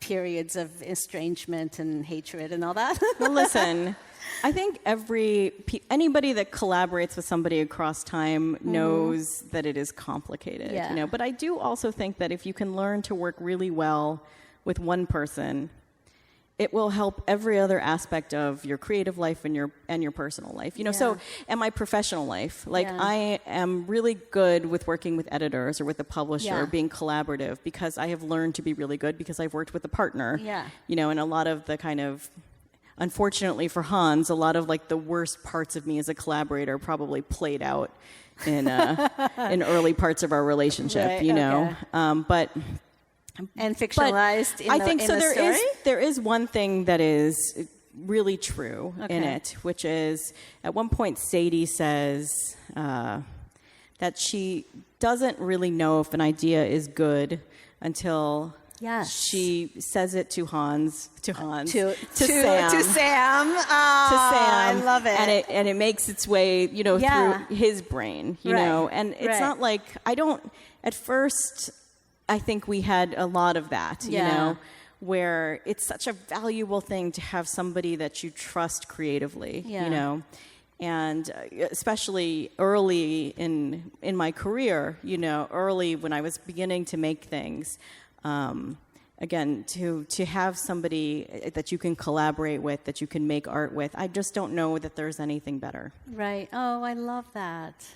periods of estrangement and hatred and all that? Well, listen, I think anybody that collaborates with somebody across time knows that it is complicated. Yeah. But I do also think that if you can learn to work really well with one person, it will help every other aspect of your creative life and your personal life. So, and my professional life. I am really good with working with editors or with a publisher, being collaborative, because I have learned to be really good because I've worked with a partner. Yeah. And a lot of the kind of, unfortunately for Hans, a lot of the worst parts of me as a collaborator probably played out in in early parts of our relationship. Right, But. And fictionalized in the story? There is one thing that is really true in it, which is at one point Sadie says that she doesn't really know if an idea is good until she says it to Hans, to Sam. To Sam. I love it. And it makes its way, through his brain, know. And it's not like at first I think we had a lot of that, where it's such a valuable thing to have somebody that you trust creatively, and especially early in my career, early when I was beginning to make things, again, to have somebody that you can collaborate with, that you can make art with, I just don't know that there's anything better. Right. Oh, I love that.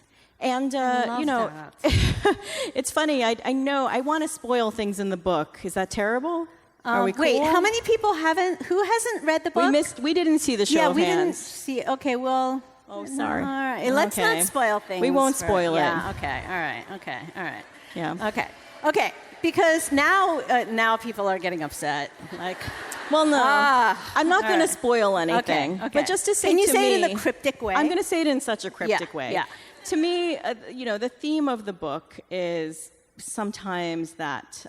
And, it's funny. I know I want to spoil things in the book. Is that terrible? Are we cool? Wait, how many people who hasn't read the book? We didn't see the show of hands. Yeah, we didn't see. Okay, well. Oh, sorry. All right. Let's not spoil things. We won't spoil it. Yeah, okay. All right. Yeah. Okay. Because now people are getting upset. Well, no. I'm not going to spoil anything. Okay. But just to say Can you to say me, it in a cryptic way? I'm going to say it in such a cryptic way. Yeah. To me, the theme of the book is sometimes that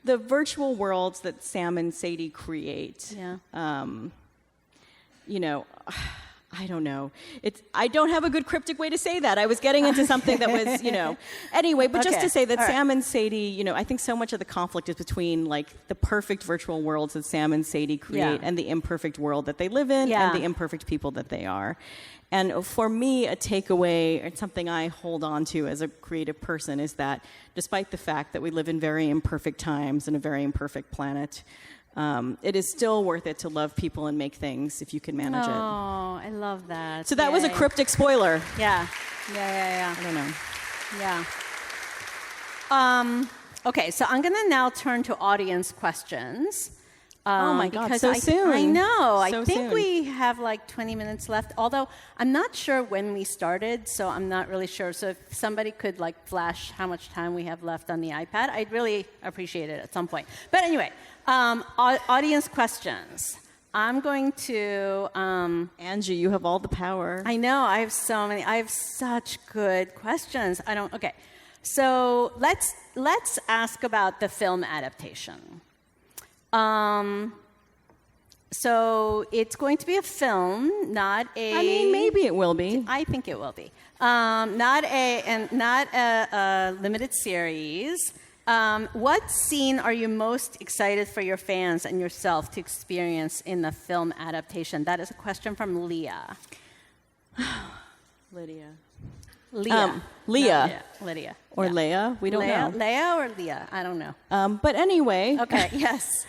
the virtual worlds that Sam and Sadie create. Yeah. I don't know. I don't have a good cryptic way to say that. I was getting into something that was, Anyway, but just to say that Sam and Sadie, I think so much of the conflict is between the perfect virtual worlds that Sam and Sadie create and the imperfect world that they live in and the imperfect people that they are. And for me, a takeaway, and something I hold on to as a creative person, is that despite the fact that we live in very imperfect times and a very imperfect planet, it is still worth it to love people and make things if you can manage it. Oh, I love that. So that was a cryptic spoiler. Yeah. I don't know. Yeah. Okay, so I'm going to now turn to audience questions. Oh my God, so soon. I know. So I think soon. we have 20 minutes left, although I'm not sure when we started, so I'm not really sure. So if somebody could flash how much time we have left on the iPad, I'd really appreciate it at some point. But anyway, audience questions. I'm going to... Angie, you have all the power. I know. I have so many. I have such good questions. Okay. So let's ask about the film adaptation. So it's going to be a film, not a... I mean, maybe it will be. I think it will be. Not a limited series. What scene are you most excited for your fans and yourself to experience in the film adaptation? That is a question from Leah. Lydia. Leah. Lydia. Or Leia. We don't know. Leia or Leah? I don't know. But anyway. Okay, yes.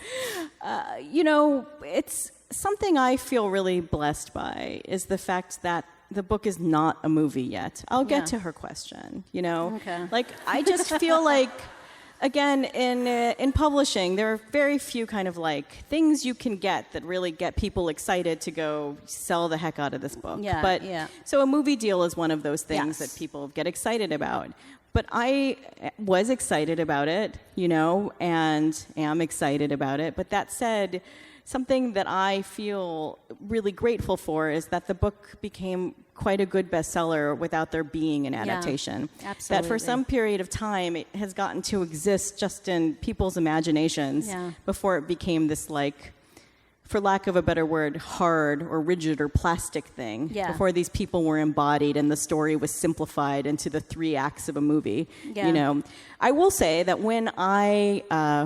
It's something I feel really blessed by is the fact that the book is not a movie yet. I'll get to her question, Okay. Like, I just feel like, again, in publishing, there are very few kind of like things you can get that really get people excited to go sell the heck out of this book. So a movie deal is one of those things that people get excited about. But I was excited about it, and am excited about it. But that said, something that I feel really grateful for is that the book became quite a good bestseller without there being an adaptation. Absolutely. That for some period of time, it has gotten to exist just in people's imaginations before it became this, like, for lack of a better word, hard or rigid or plastic thing. Before these people were embodied and the story was simplified into the 3 acts of a movie. I will say that when I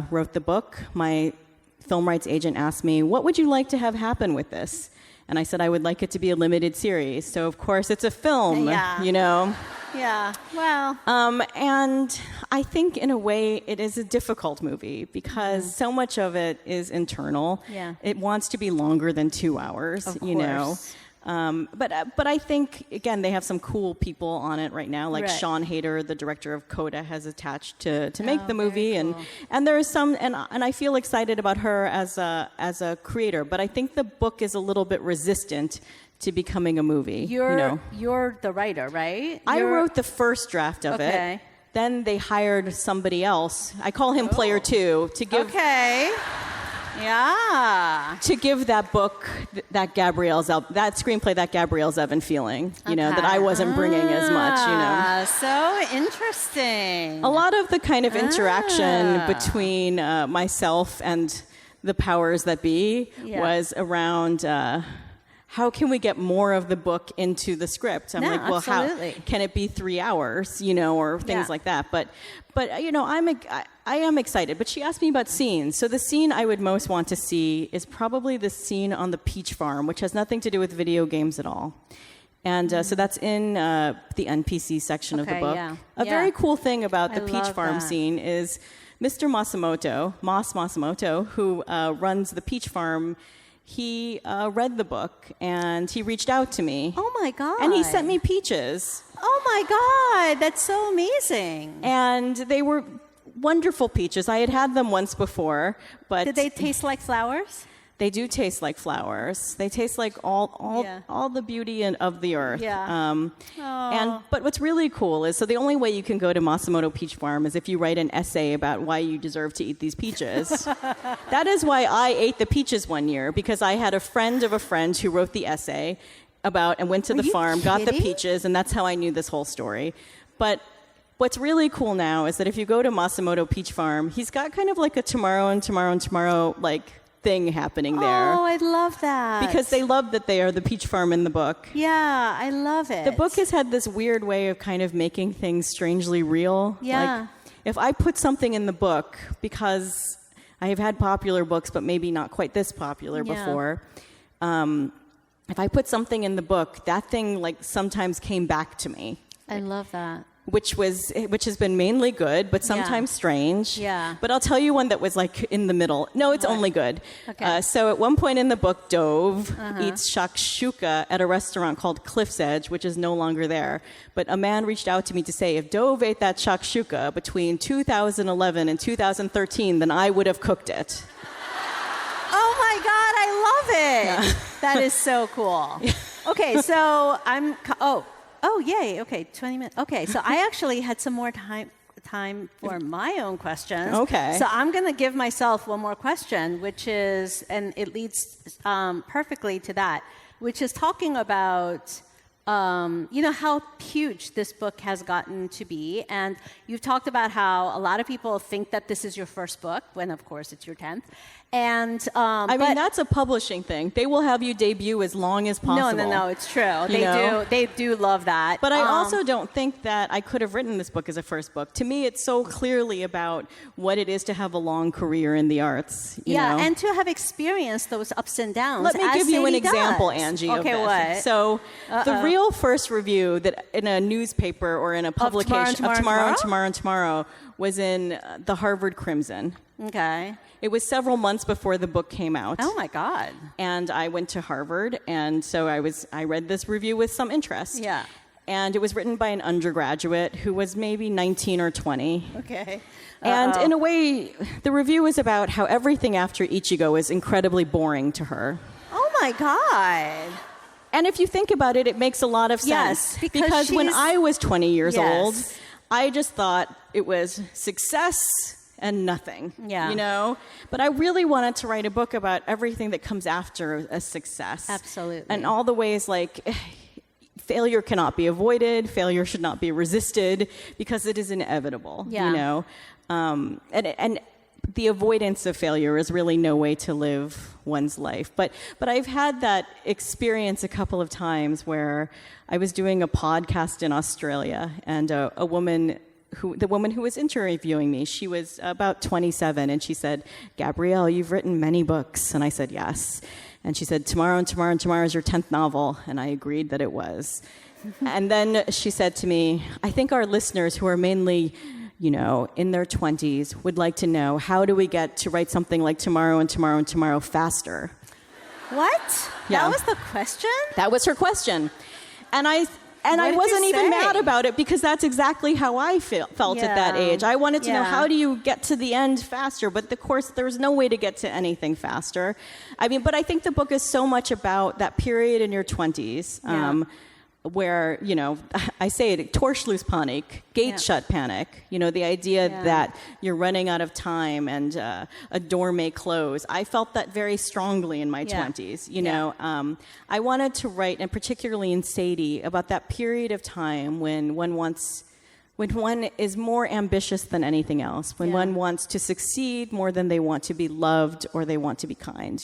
wrote the book, my film rights agent asked me, what would you like to have happen with this? And I said I would like it to be a limited series. So, of course, it's a film, Yeah, well. And I think, in a way, it is a difficult movie because so much of it is internal. It wants to be longer than 2 hours, of course. But I think, again, they have some cool people on it right now, like Sean Hayter, the director of Coda, has attached to make the movie, cool. and there is some, and I feel excited about her as a creator. But I think the book is a little bit resistant to becoming a movie. You're the writer, right? I wrote the first draft of it. Then they hired somebody else. I call him Player 2 to give. To give that book, that screenplay, that Gabrielle Zevin feeling, that I wasn't bringing as much, So interesting. A lot of the kind of interaction between myself and the powers that be was around how can we get more of the book into the script? I'm like, well, absolutely. How can it be 3 hours, or things like that? But I am excited. But she asked me about scenes. So the scene I would most want to see is probably the scene on the peach farm, which has nothing to do with video games at all. And so that's in the NPC section of the book. A very cool thing about the peach farm scene is Mr. Mas Masumoto, who runs the peach farm. He read the book, and he reached out to me. Oh, my God. And he sent me peaches. Oh, my God. That's so amazing. And they were wonderful peaches. I had them once before, but... Did they taste like flowers? They do taste like flowers. They taste like all the beauty of the earth. But what's really cool is, so the only way you can go to Masumoto Peach Farm is if you write an essay about why you deserve to eat these peaches. That is why I ate the peaches one year, because I had a friend of a friend who wrote the essay about and went to the farm, got the peaches, and that's how I knew this whole story. But what's really cool now is that if you go to Masumoto Peach Farm, he's got kind of like a tomorrow and tomorrow and tomorrow thing happening there. Oh, I love that. Because they love that they are the peach farm in the book. Yeah, I love it. The book has had this weird way of kind of making things strangely real. Yeah. Like, if I put something in the book, because I have had popular books, but maybe not quite this popular before, if I put something in the book, that thing sometimes came back to me. I love that. Which has been mainly good, but sometimes strange. Yeah. But I'll tell you one that was in the middle. No, it's only good. Okay. So at one point in the book, Dove eats shakshuka at a restaurant called Cliff's Edge, which is no longer there. But a man reached out to me to say, if Dove ate that shakshuka between 2011 and 2013, then I would have cooked it. Oh my God, I love it. That is so cool. Okay, so Oh, yay. Okay, 20 minutes. Okay, so I actually had some more time for my own questions. Okay. So I'm going to give myself one more question, which is, and it leads perfectly to that, which is talking about how huge this book has gotten to be. And you've talked about how a lot of people think that this is your first book, when of course it's your 10th. And I mean, that's a publishing thing. They will have you debut as long as possible. No, it's true. They do love that. But I also don't think that I could have written this book as a first book. To me, it's so clearly about what it is to have a long career in the arts. You know? And to have experienced those ups and downs. Let me give you an example, Angie. Okay, of this. what? So the real first review that in a newspaper or in a publication of Tomorrow was in the Harvard Crimson. Okay. It was several months before the book came out. Oh my God. And I went to Harvard, and so I read this review with some interest. Yeah. And it was written by an undergraduate who was maybe 19 or 20. Okay. And in a way, the review was about how everything after Ichigo is incredibly boring to her. Oh my God. And if you think about it, it makes a lot of sense. Yes, because when I was 20 years old, I just thought it was success and nothing, you know? But I really wanted to write a book about everything that comes after a success. Absolutely. And all the ways like failure cannot be avoided, failure should not be resisted because it is inevitable, you know? And the avoidance of failure is really no way to live one's life. But I've had that experience a couple of times where I was doing a podcast in Australia, and the woman who was interviewing me, she was about 27, and she said, "Gabrielle, you've written many books." And I said, "Yes." And she said, Tomorrow is your 10th novel." And I agreed that it was. And then she said to me, "I think our listeners, who are mainly, in their 20s, would like to know, how do we get to write something like Tomorrow faster?" What? Yeah. That was the question? That was her question. And I What wasn't did you even say? mad about it because that's exactly how I felt at that age. I wanted to know, how do you get to the end faster? But of course, there's no way to get to anything faster. But I think the book is so much about that period in your 20s where, I say it, Torschluss Panik, gate shut panic, the idea that you're running out of time and a door may close. I felt that very strongly in my 20s, I wanted to write, and particularly in Sadie, about that period of time when one is more ambitious than anything else, when one wants to succeed more than they want to be loved or they want to be kind,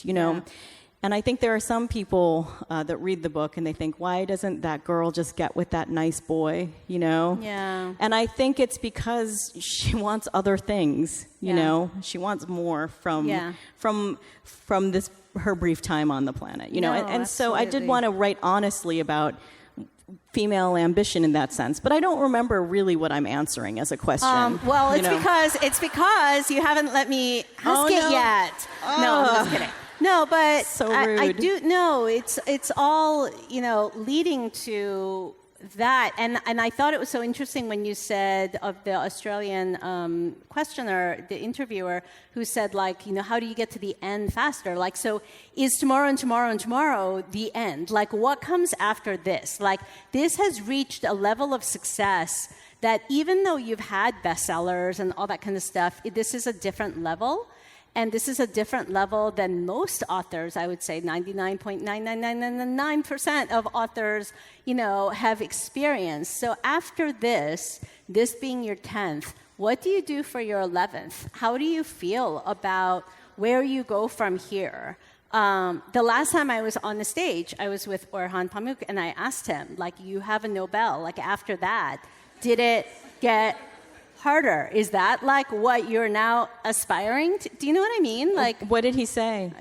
And I think there are some people that read the book and they think, why doesn't that girl just get with that nice boy, Yeah. And I think it's because she wants other things, you know? She wants more from this her brief time on the planet, And so I did want to write honestly about female ambition in that sense, but I don't remember really what I'm answering as a question. Well, it's because you haven't let me ask it yet. No, I'm just kidding. No, but so rude. I do know it's all leading to that, and I thought it was so interesting when you said of the Australian questioner, the interviewer, who said how do you get to the end faster? So is tomorrow the end? What comes after this? This has reached a level of success that even though you've had bestsellers and all that kind of stuff, this is a different level. And this is a different level than most authors, I would say 99.9999% of authors, have experienced. So after this being your 10th, what do you do for your 11th? How do you feel about where you go from here? The last time I was on the stage, I was with Orhan Pamuk, and I asked him, you have a Nobel, after that, did it get harder? Is that what you're now aspiring to? Do you know what I mean? What did he say?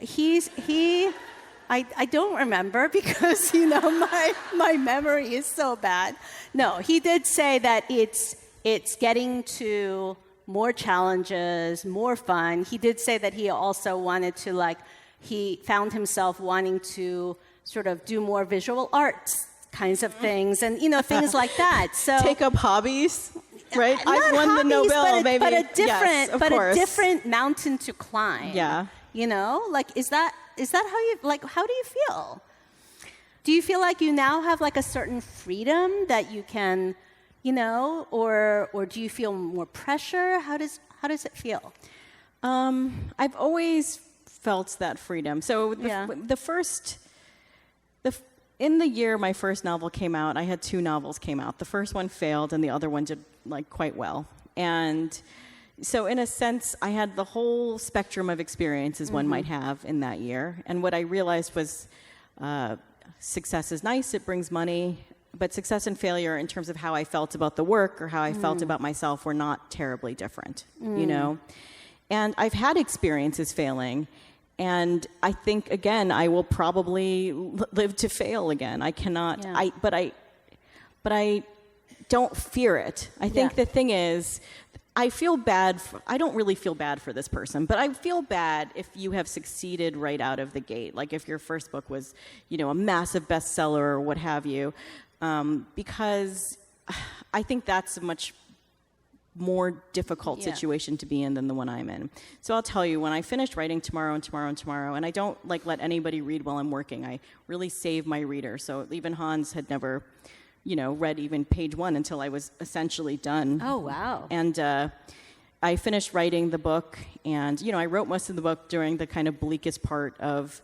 I don't remember because my memory is so bad. No, he did say that it's getting to more challenges, more fun. He did say that he also wanted to he found himself wanting to sort of do more visual arts kinds of things and things like that. So take up hobbies. Right, I've won hobbies, the Nobel, maybe. But a different mountain to climb. Yeah. Is that how you how do you feel? Do you feel like you now have a certain freedom that you can, or do you feel more pressure? How does it feel? I've always felt that freedom. So in the year my first novel came out, I had 2 novels came out. The first one failed, and the other one did like quite well. And so in a sense, I had the whole spectrum of experiences one might have in that year. And what I realized was success is nice, it brings money, but success and failure in terms of how I felt about the work or how I felt about myself were not terribly different, you know? And I've had experiences failing, and I think, again, I will probably live to fail again. I cannot, but I don't fear it. I think the thing is, I don't really feel bad for this person, but I feel bad if you have succeeded right out of the gate. Like if your first book was, you know, a massive bestseller or what have you, because I think that's a much more difficult situation to be in than the one I'm in. So I'll tell you, when I finished writing tomorrow, and I don't like let anybody read while I'm working. I really save my reader. So even Hans had never, you know, read even page 1 until I was essentially done. Oh, wow. And I finished writing the book, and, you know, I wrote most of the book during the kind of bleakest part of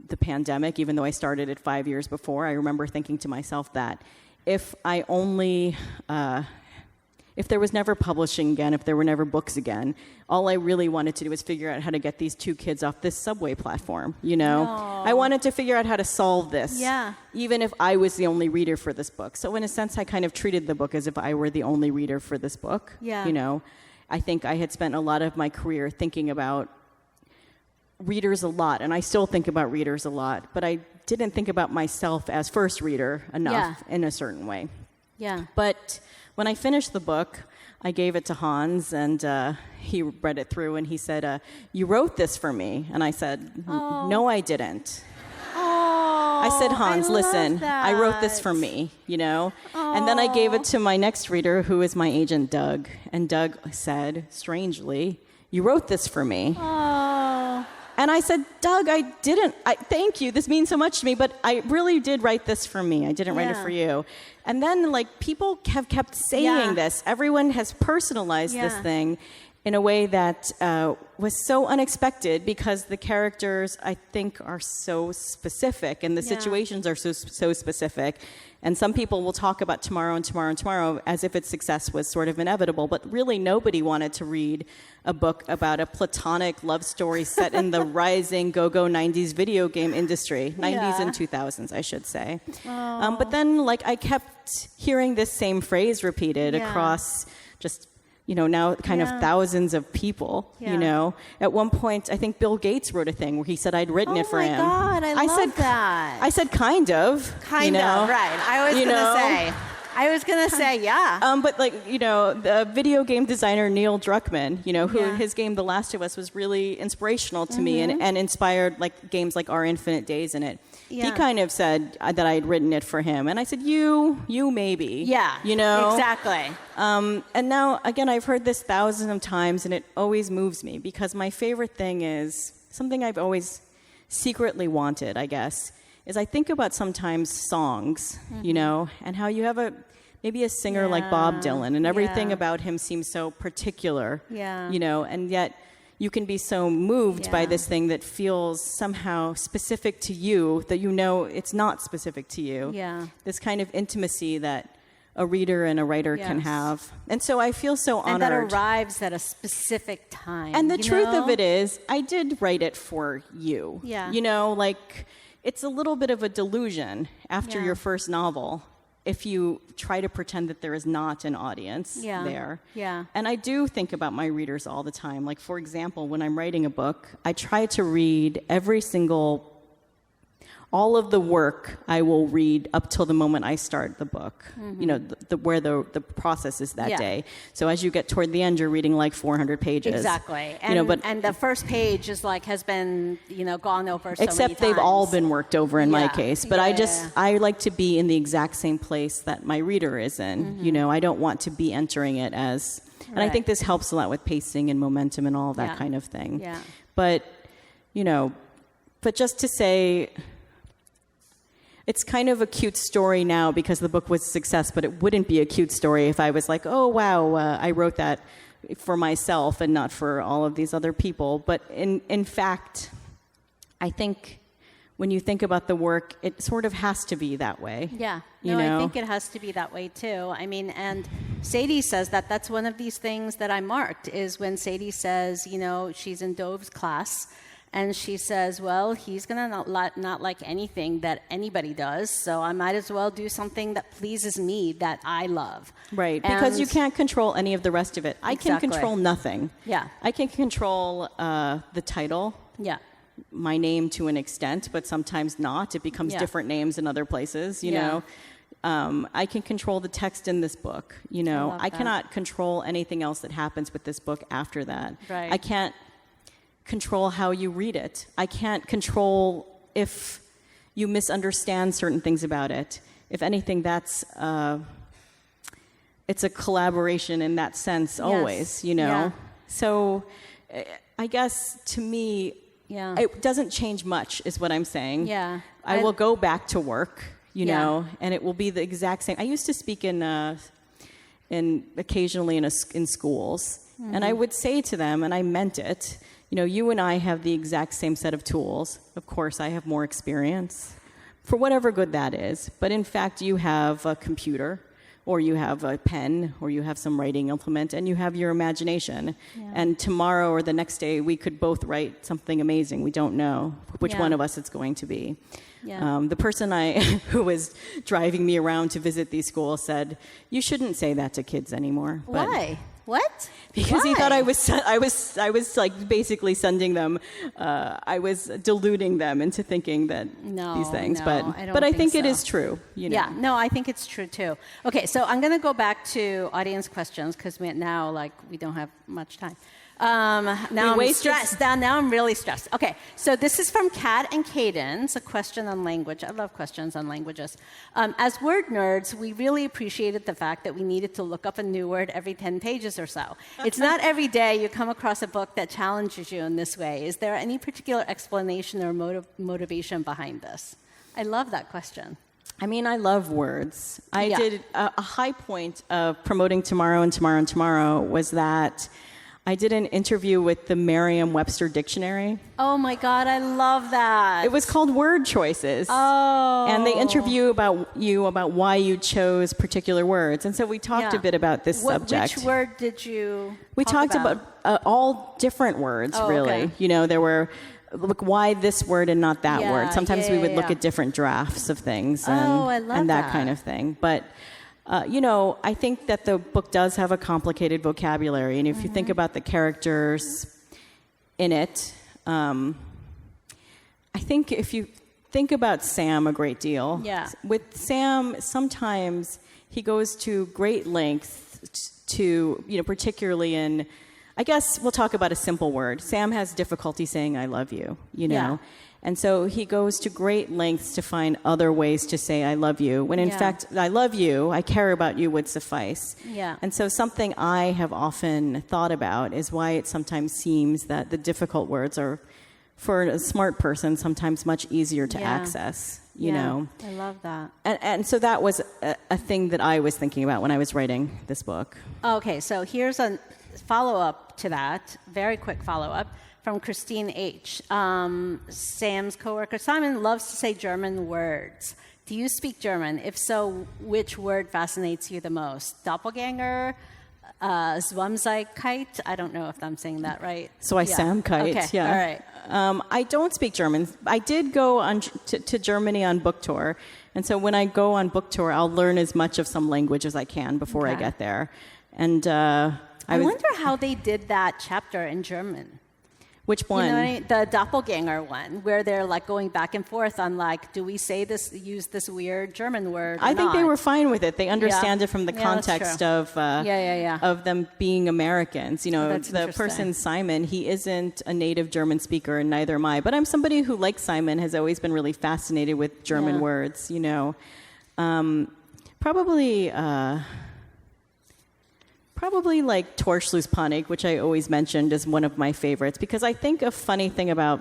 the pandemic, even though I started it 5 years before. I remember thinking to myself that if I only, if there was never publishing again, if there were never books again, all I really wanted to do was figure out how to get these 2 kids off this subway platform, you know? I wanted to figure out how to solve this, even if I was the only reader for this book. So in a sense, I kind of treated the book as if I were the only reader for this book, you know? I think I had spent a lot of my career thinking about readers a lot, and I still think about readers a lot, but I didn't think about myself as first reader enough in a certain way. But when I finished the book, I gave it to Hans, and he read it through, and he said, you wrote this for me. And I said, no, I didn't. I said, Hans, listen, I wrote this for me, you know? And then I gave it to my next reader, who is my agent, Doug. And Doug said, strangely, you wrote this for me. And I said, Doug, I didn't. Thank you. This means so much to me, but I really did write this for me. I didn't write it for you. And then, like, people have kept saying this. Everyone has personalized this thing in a way that was so unexpected, because the characters, I think, are so specific, and the situations are so specific. And some people will talk about tomorrow and tomorrow and tomorrow as if its success was sort of inevitable, but really nobody wanted to read a book about a platonic love story set in the rising go-go 90s video game industry. 90s and 2000s, I should say. But then, like, I kept hearing this same phrase repeated across just, you know, now kind of thousands of people, you know. At one point, I think Bill Gates wrote a thing where he said I'd written it for him. Oh, my God, I love that. I said, kind of. Kind of, right. I was going to say, yeah. But, like, you know, the video game designer Neil Druckmann, you know, who his game The Last of Us was really inspirational to me and inspired, like, games like Our Infinite Days in it. He kind of said that I had written it for him. And I said, you maybe. Yeah, you know? Exactly. And now, again, I've heard this thousands of times, and it always moves me, because my favorite thing is something I've always secretly wanted, I guess, is I think about sometimes songs, you know, and how you have maybe a singer like Bob Dylan, and everything about him seems so particular, you know, and yet you can be so moved by this thing that feels somehow specific to you, that you know it's not specific to you. This kind of intimacy that a reader and a writer can have. And so I feel so honored. And that arrives at a specific time. And the truth of it is, I did write it for you. You know, like, it's a little bit of a delusion after your first novel if you try to pretend that there is not an audience there. And I do think about my readers all the time. Like, for example, when I'm writing a book, I try to read all of the work I will read up till the moment I start the book, you know, where the process is that day. So as you get toward the end, you're reading like 400 pages. Exactly. And, you know, and the first page is like, has been, you know, gone over so many times. Except they've all been worked over in my case. But I like to be in the exact same place that my reader is in. You know, I don't want to be entering it as, and I think this helps a lot with pacing and momentum and all that kind of thing. But, you know, but just to say, it's kind of a cute story now because the book was a success, but it wouldn't be a cute story if I was like, oh, wow, I wrote that for myself and not for all of these other people. But in fact, I think when you think about the work, it sort of has to be that way. Yeah. You No, know? I think it has to be that way too. I mean, and Sadie says that that's one of these things that I marked is when Sadie says, you know, she's in Dove's class and she says, well, he's going to not like anything that anybody does, so I might as well do something that pleases me that I love. Right, because you can't control any of the rest of it. I can control nothing. Yeah. I can control the title. Yeah. My name to an extent, but sometimes not. It becomes different names in other places, you know. I can control the text in this book, you know. I cannot control anything else that happens with this book after that. Right. I can't control how you read it. I can't control if you misunderstand certain things about it. If anything, that's it's a collaboration in that sense always, you know. Yeah. So I guess to me, it doesn't change much is what I'm saying. Yeah. I will go back to work, you know, and it will be the exact same. I used to speak in occasionally in schools, and I would say to them, and I meant it, you know, you and I have the exact same set of tools. Of course, I have more experience, for whatever good that is. But in fact, you have a computer, or you have a pen, or you have some writing implement, and you have your imagination. Yeah. And tomorrow or the next day, we could both write something amazing. We don't know which one of us it's going to be. Yeah. The person who was driving me around to visit these schools said, "You shouldn't say that to kids anymore." But why? What? Because he thought I was like basically sending them. I was deluding them into thinking that these things. But I think it is true. You know? Yeah. No, I think it's true too. Okay, so I'm going to go back to audience questions because now we don't have much time. Now I'm stressed. Now I'm really stressed. Okay, so this is from Kat and Cadence, a question on language. I love questions on languages. As word nerds, we really appreciated the fact that we needed to look up a new word every 10 pages or so. It's not every day you come across a book that challenges you in this way. Is there any particular explanation or motivation behind this? I love that question. I mean, I love words. I did a high point of promoting Tomorrow and Tomorrow and Tomorrow was that I did an interview with the Merriam-Webster Dictionary. Oh my God, I love that. It was called Word Choices. Oh. And they interview about why you chose particular words. And so we talked a bit about this subject. Which word did you We talked about all different words, really. Okay. You know, there were, look, why this word and not that word? Sometimes we would look at different drafts of things and that kind of thing. But you know, I think that the book does have a complicated vocabulary, and if you think about the characters in it, I think if you think about Sam a great deal, with Sam, sometimes he goes to great lengths to, you know, particularly in, I guess we'll talk about a simple word. Sam has difficulty saying I love you, you know. And so he goes to great lengths to find other ways to say I love you, when in fact, I love you, I care about you would suffice. Yeah. And so something I have often thought about is why it sometimes seems that the difficult words are, for a smart person, sometimes much easier to access, you know. I love that. And so that was a thing that I was thinking about when I was writing this book. Okay, so here's a follow-up to that, very quick follow-up. From Christine H. Sam's coworker Simon loves to say German words. Do you speak German? If so, which word fascinates you the most? Doppelganger, Zwamsigkeit? I don't know if I'm saying that right. Zwamsigkeit, All right. I don't speak German. I did go to Germany on book tour. And so when I go on book tour, I'll learn as much of some language as I can before I get there. And I wonder how they did that chapter in German. Which one? You know, the doppelganger one, where they're like going back and forth on like, do we say this, use this weird German word? I think they were fine with it. They understand it from the context of them being Americans. You know, the person Simon, he isn't a native German speaker, and neither am I. But I'm somebody who, like Simon, has always been really fascinated with German words. You know, probably like Torschlusspanik, which I always mentioned is one of my favorites, because I think a funny thing about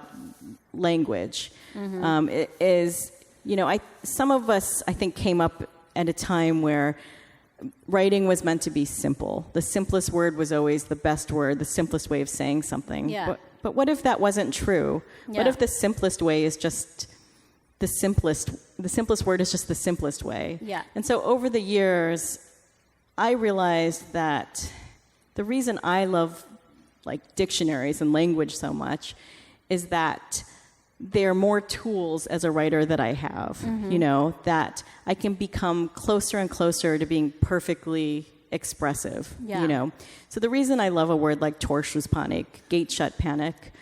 language is, you know, some of us, I think, came up at a time where writing was meant to be simple. The simplest word was always the best word, the simplest way of saying something. Yeah. But what if that wasn't true? What if the simplest way is just the simplest word is just the simplest way. Yeah. And so over the years, I realized that the reason I love like dictionaries and language so much is that they're more tools as a writer that I have, you know, that I can become closer and closer to being perfectly expressive, you know. So the reason I love a word like Torschlusspanik, gate shut panic,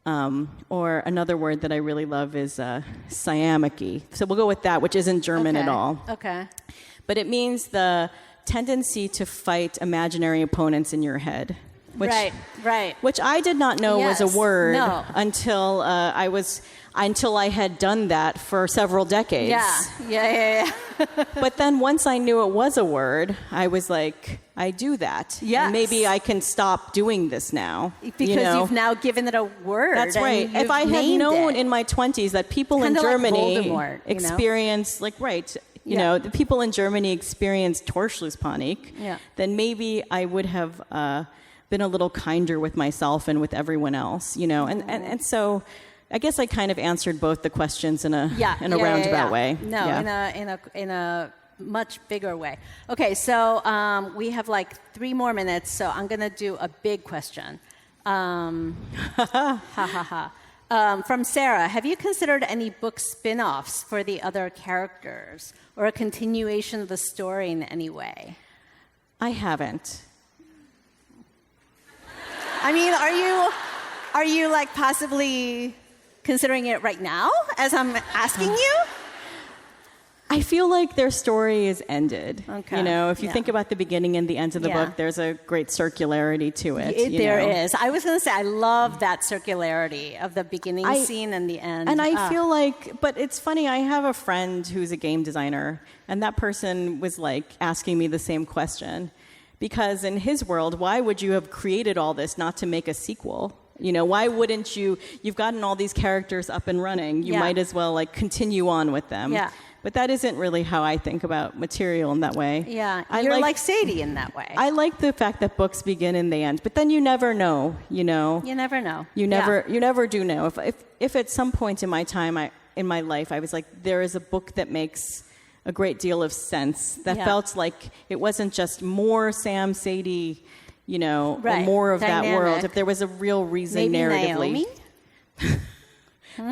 or another word that I really love is Siamiki. So we'll go with that, which isn't German at all. Okay. But it means the tendency to fight imaginary opponents in your head. Which, right. Which I did not know was a word until until I had done that for several decades. Yeah. But then once I knew it was a word, I was like, I do that. Yes. And maybe I can stop doing this now. Because you've now given it a word. That's right. If I had known in my 20s that people in Germany experience, you know, the people in Germany experience Torschlusspanik, then maybe I would have been a little kinder with myself and with everyone else, you know. And so I guess I kind of answered both the questions in a roundabout way. No, in a much bigger way. Okay, so we have like 3 more minutes, so I'm going to do a big question. From Sarah, have you considered any book spin-offs for the other characters or a continuation of the story in any way? I haven't. I mean, are you like possibly considering it right now as I'm asking you? I feel like their story is ended. Okay. You know, if you think about the beginning and the end of the book, there's a great circularity to it. There is. I was going to say, I love that circularity of the beginning scene and the end. And I feel like, but it's funny, I have a friend who's a game designer, and that person was like asking me the same question. Because in his world, why would you have created all this not to make a sequel? You know, why wouldn't you've gotten all these characters up and running, you might as well like continue on with them. Yeah. But that isn't really how I think about material in that way. Yeah, you're like Sadie in that way. I like the fact that books begin and they end, but then you never know, you know. You never know. You never do know. If at some point in my time, in my life, I was like, there is a book that makes a great deal of sense, that felt like it wasn't just more Sam, Sadie, you know, or more of that world. If there was a real reason narratively. Naomi?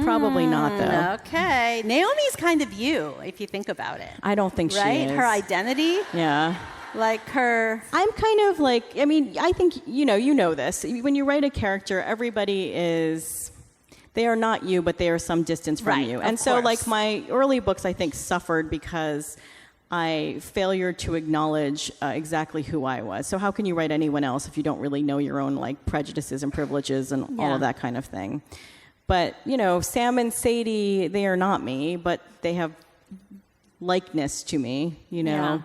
Probably not, though. Okay. Naomi's kind of you, if you think about it. I don't think she is. Her identity? Yeah. Like her... I'm kind of like, I mean, I think, you know this. When you write a character, everybody is... They are not you, but they are some distance from you. And so, like, my early books, I think, suffered because I failure to acknowledge exactly who I was. So how can you write anyone else if you don't really know your own, like, prejudices and privileges and all of that kind of thing? But, you know, Sam and Sadie, they are not me, but they have likeness to me, you know. Yeah.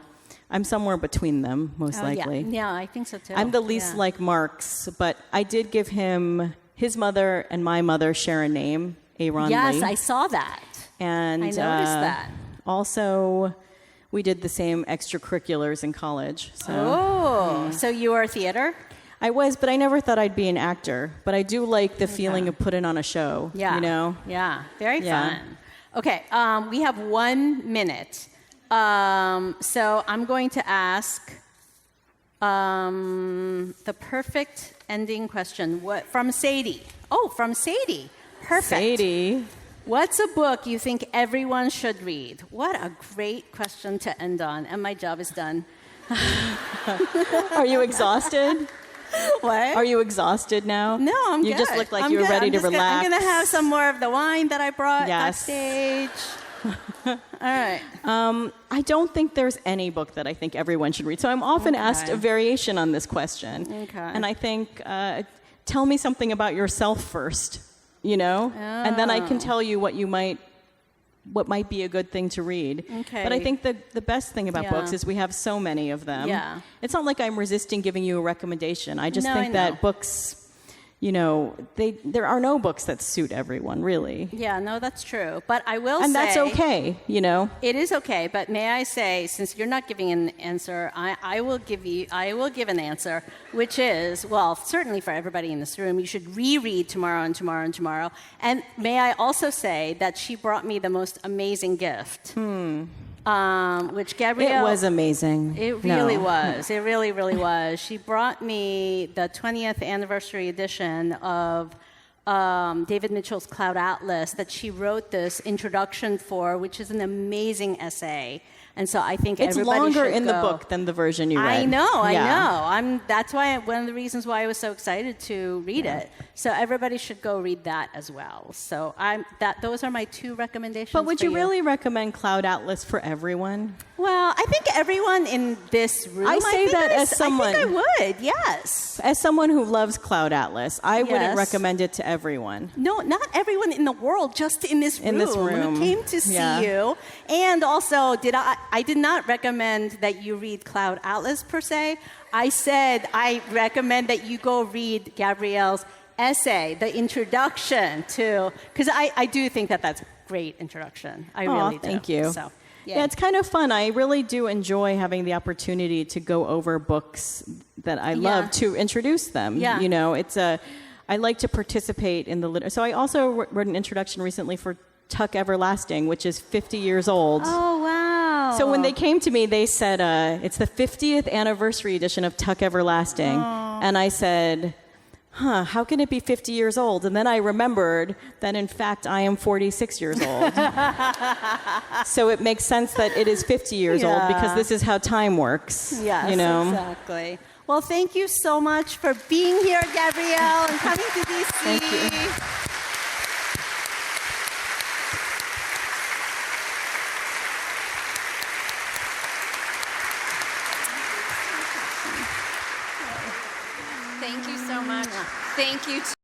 I'm somewhere between them, most likely. Yeah, I think so, too. I'm the least like Marx, but I did give him... His mother and my mother share a name, Aaron Lee. Yes, I saw that. And I noticed that. Also, we did the same extracurriculars in college. So, so you were theater? I was, but I never thought I'd be an actor. But I do like the feeling of putting on a show, you know? Yeah, very fun. Okay, we have 1 minute. So I'm going to ask the perfect ending question from Sadie. Oh, from Sadie. Perfect. Sadie. What's a book you think everyone should read? What a great question to end on. And my job is done. Are you exhausted? What? Are you exhausted now? No, I'm good. You just look like you're ready to relax. I'm going to have some more of the wine that I brought backstage. All right. I don't think there's any book that I think everyone should read. So I'm often asked a variation on this question. Okay. And I think, tell me something about yourself first, you know? And then I can tell you what might be a good thing to read. Okay. But I think the best thing about books is we have so many of them. Yeah. It's not like I'm resisting giving you a recommendation. I just think that books, there are no books that suit everyone, really. Yeah, no, that's true. But I will say... And that's okay, It is okay, but may I say, since you're not giving an answer, I will give an answer, which is, well, certainly for everybody in this room, you should reread tomorrow and tomorrow and tomorrow. And may I also say that she brought me the most amazing gift. Which Gabrielle... It was amazing. It really was. It really, really was. She brought me the 20th anniversary edition of David Mitchell's Cloud Atlas that she wrote this introduction for, which is an amazing essay. And so I think it's everybody longer should in go. the book than the version you read. I know. That's why one of the reasons why I was so excited to read it. So everybody should go read that as well. So those are my 2 recommendations. But would you really recommend Cloud Atlas for everyone? Well, I think everyone in this room. I say that as someone. I think I would. Yes. As someone who loves Cloud Atlas, I wouldn't recommend it to everyone. No, not everyone in the world. Just in this room. In this room. Who came to see you. And also, I did not recommend that you read Cloud Atlas per se. I said I recommend that you go read Gabrielle's essay, the introduction to, because I do think that that's a great introduction. I really do. Thank you. So, yeah, it's kind of fun. I really do enjoy having the opportunity to go over books that I love to introduce them. Yeah. I like to participate in the literature. So I also wrote an introduction recently for Tuck Everlasting, which is 50 years old. Oh, wow. So when they came to me, they said, it's the 50th anniversary edition of Tuck Everlasting. And I said, how can it be 50 years old? And then I remembered that, in fact, I am 46 years old. So it makes sense that it is 50 years old because this is how time works. Yes, exactly. Well, thank you so much for being here, Gabrielle, and coming to DC. Thank you. Thank you so much. Thank you.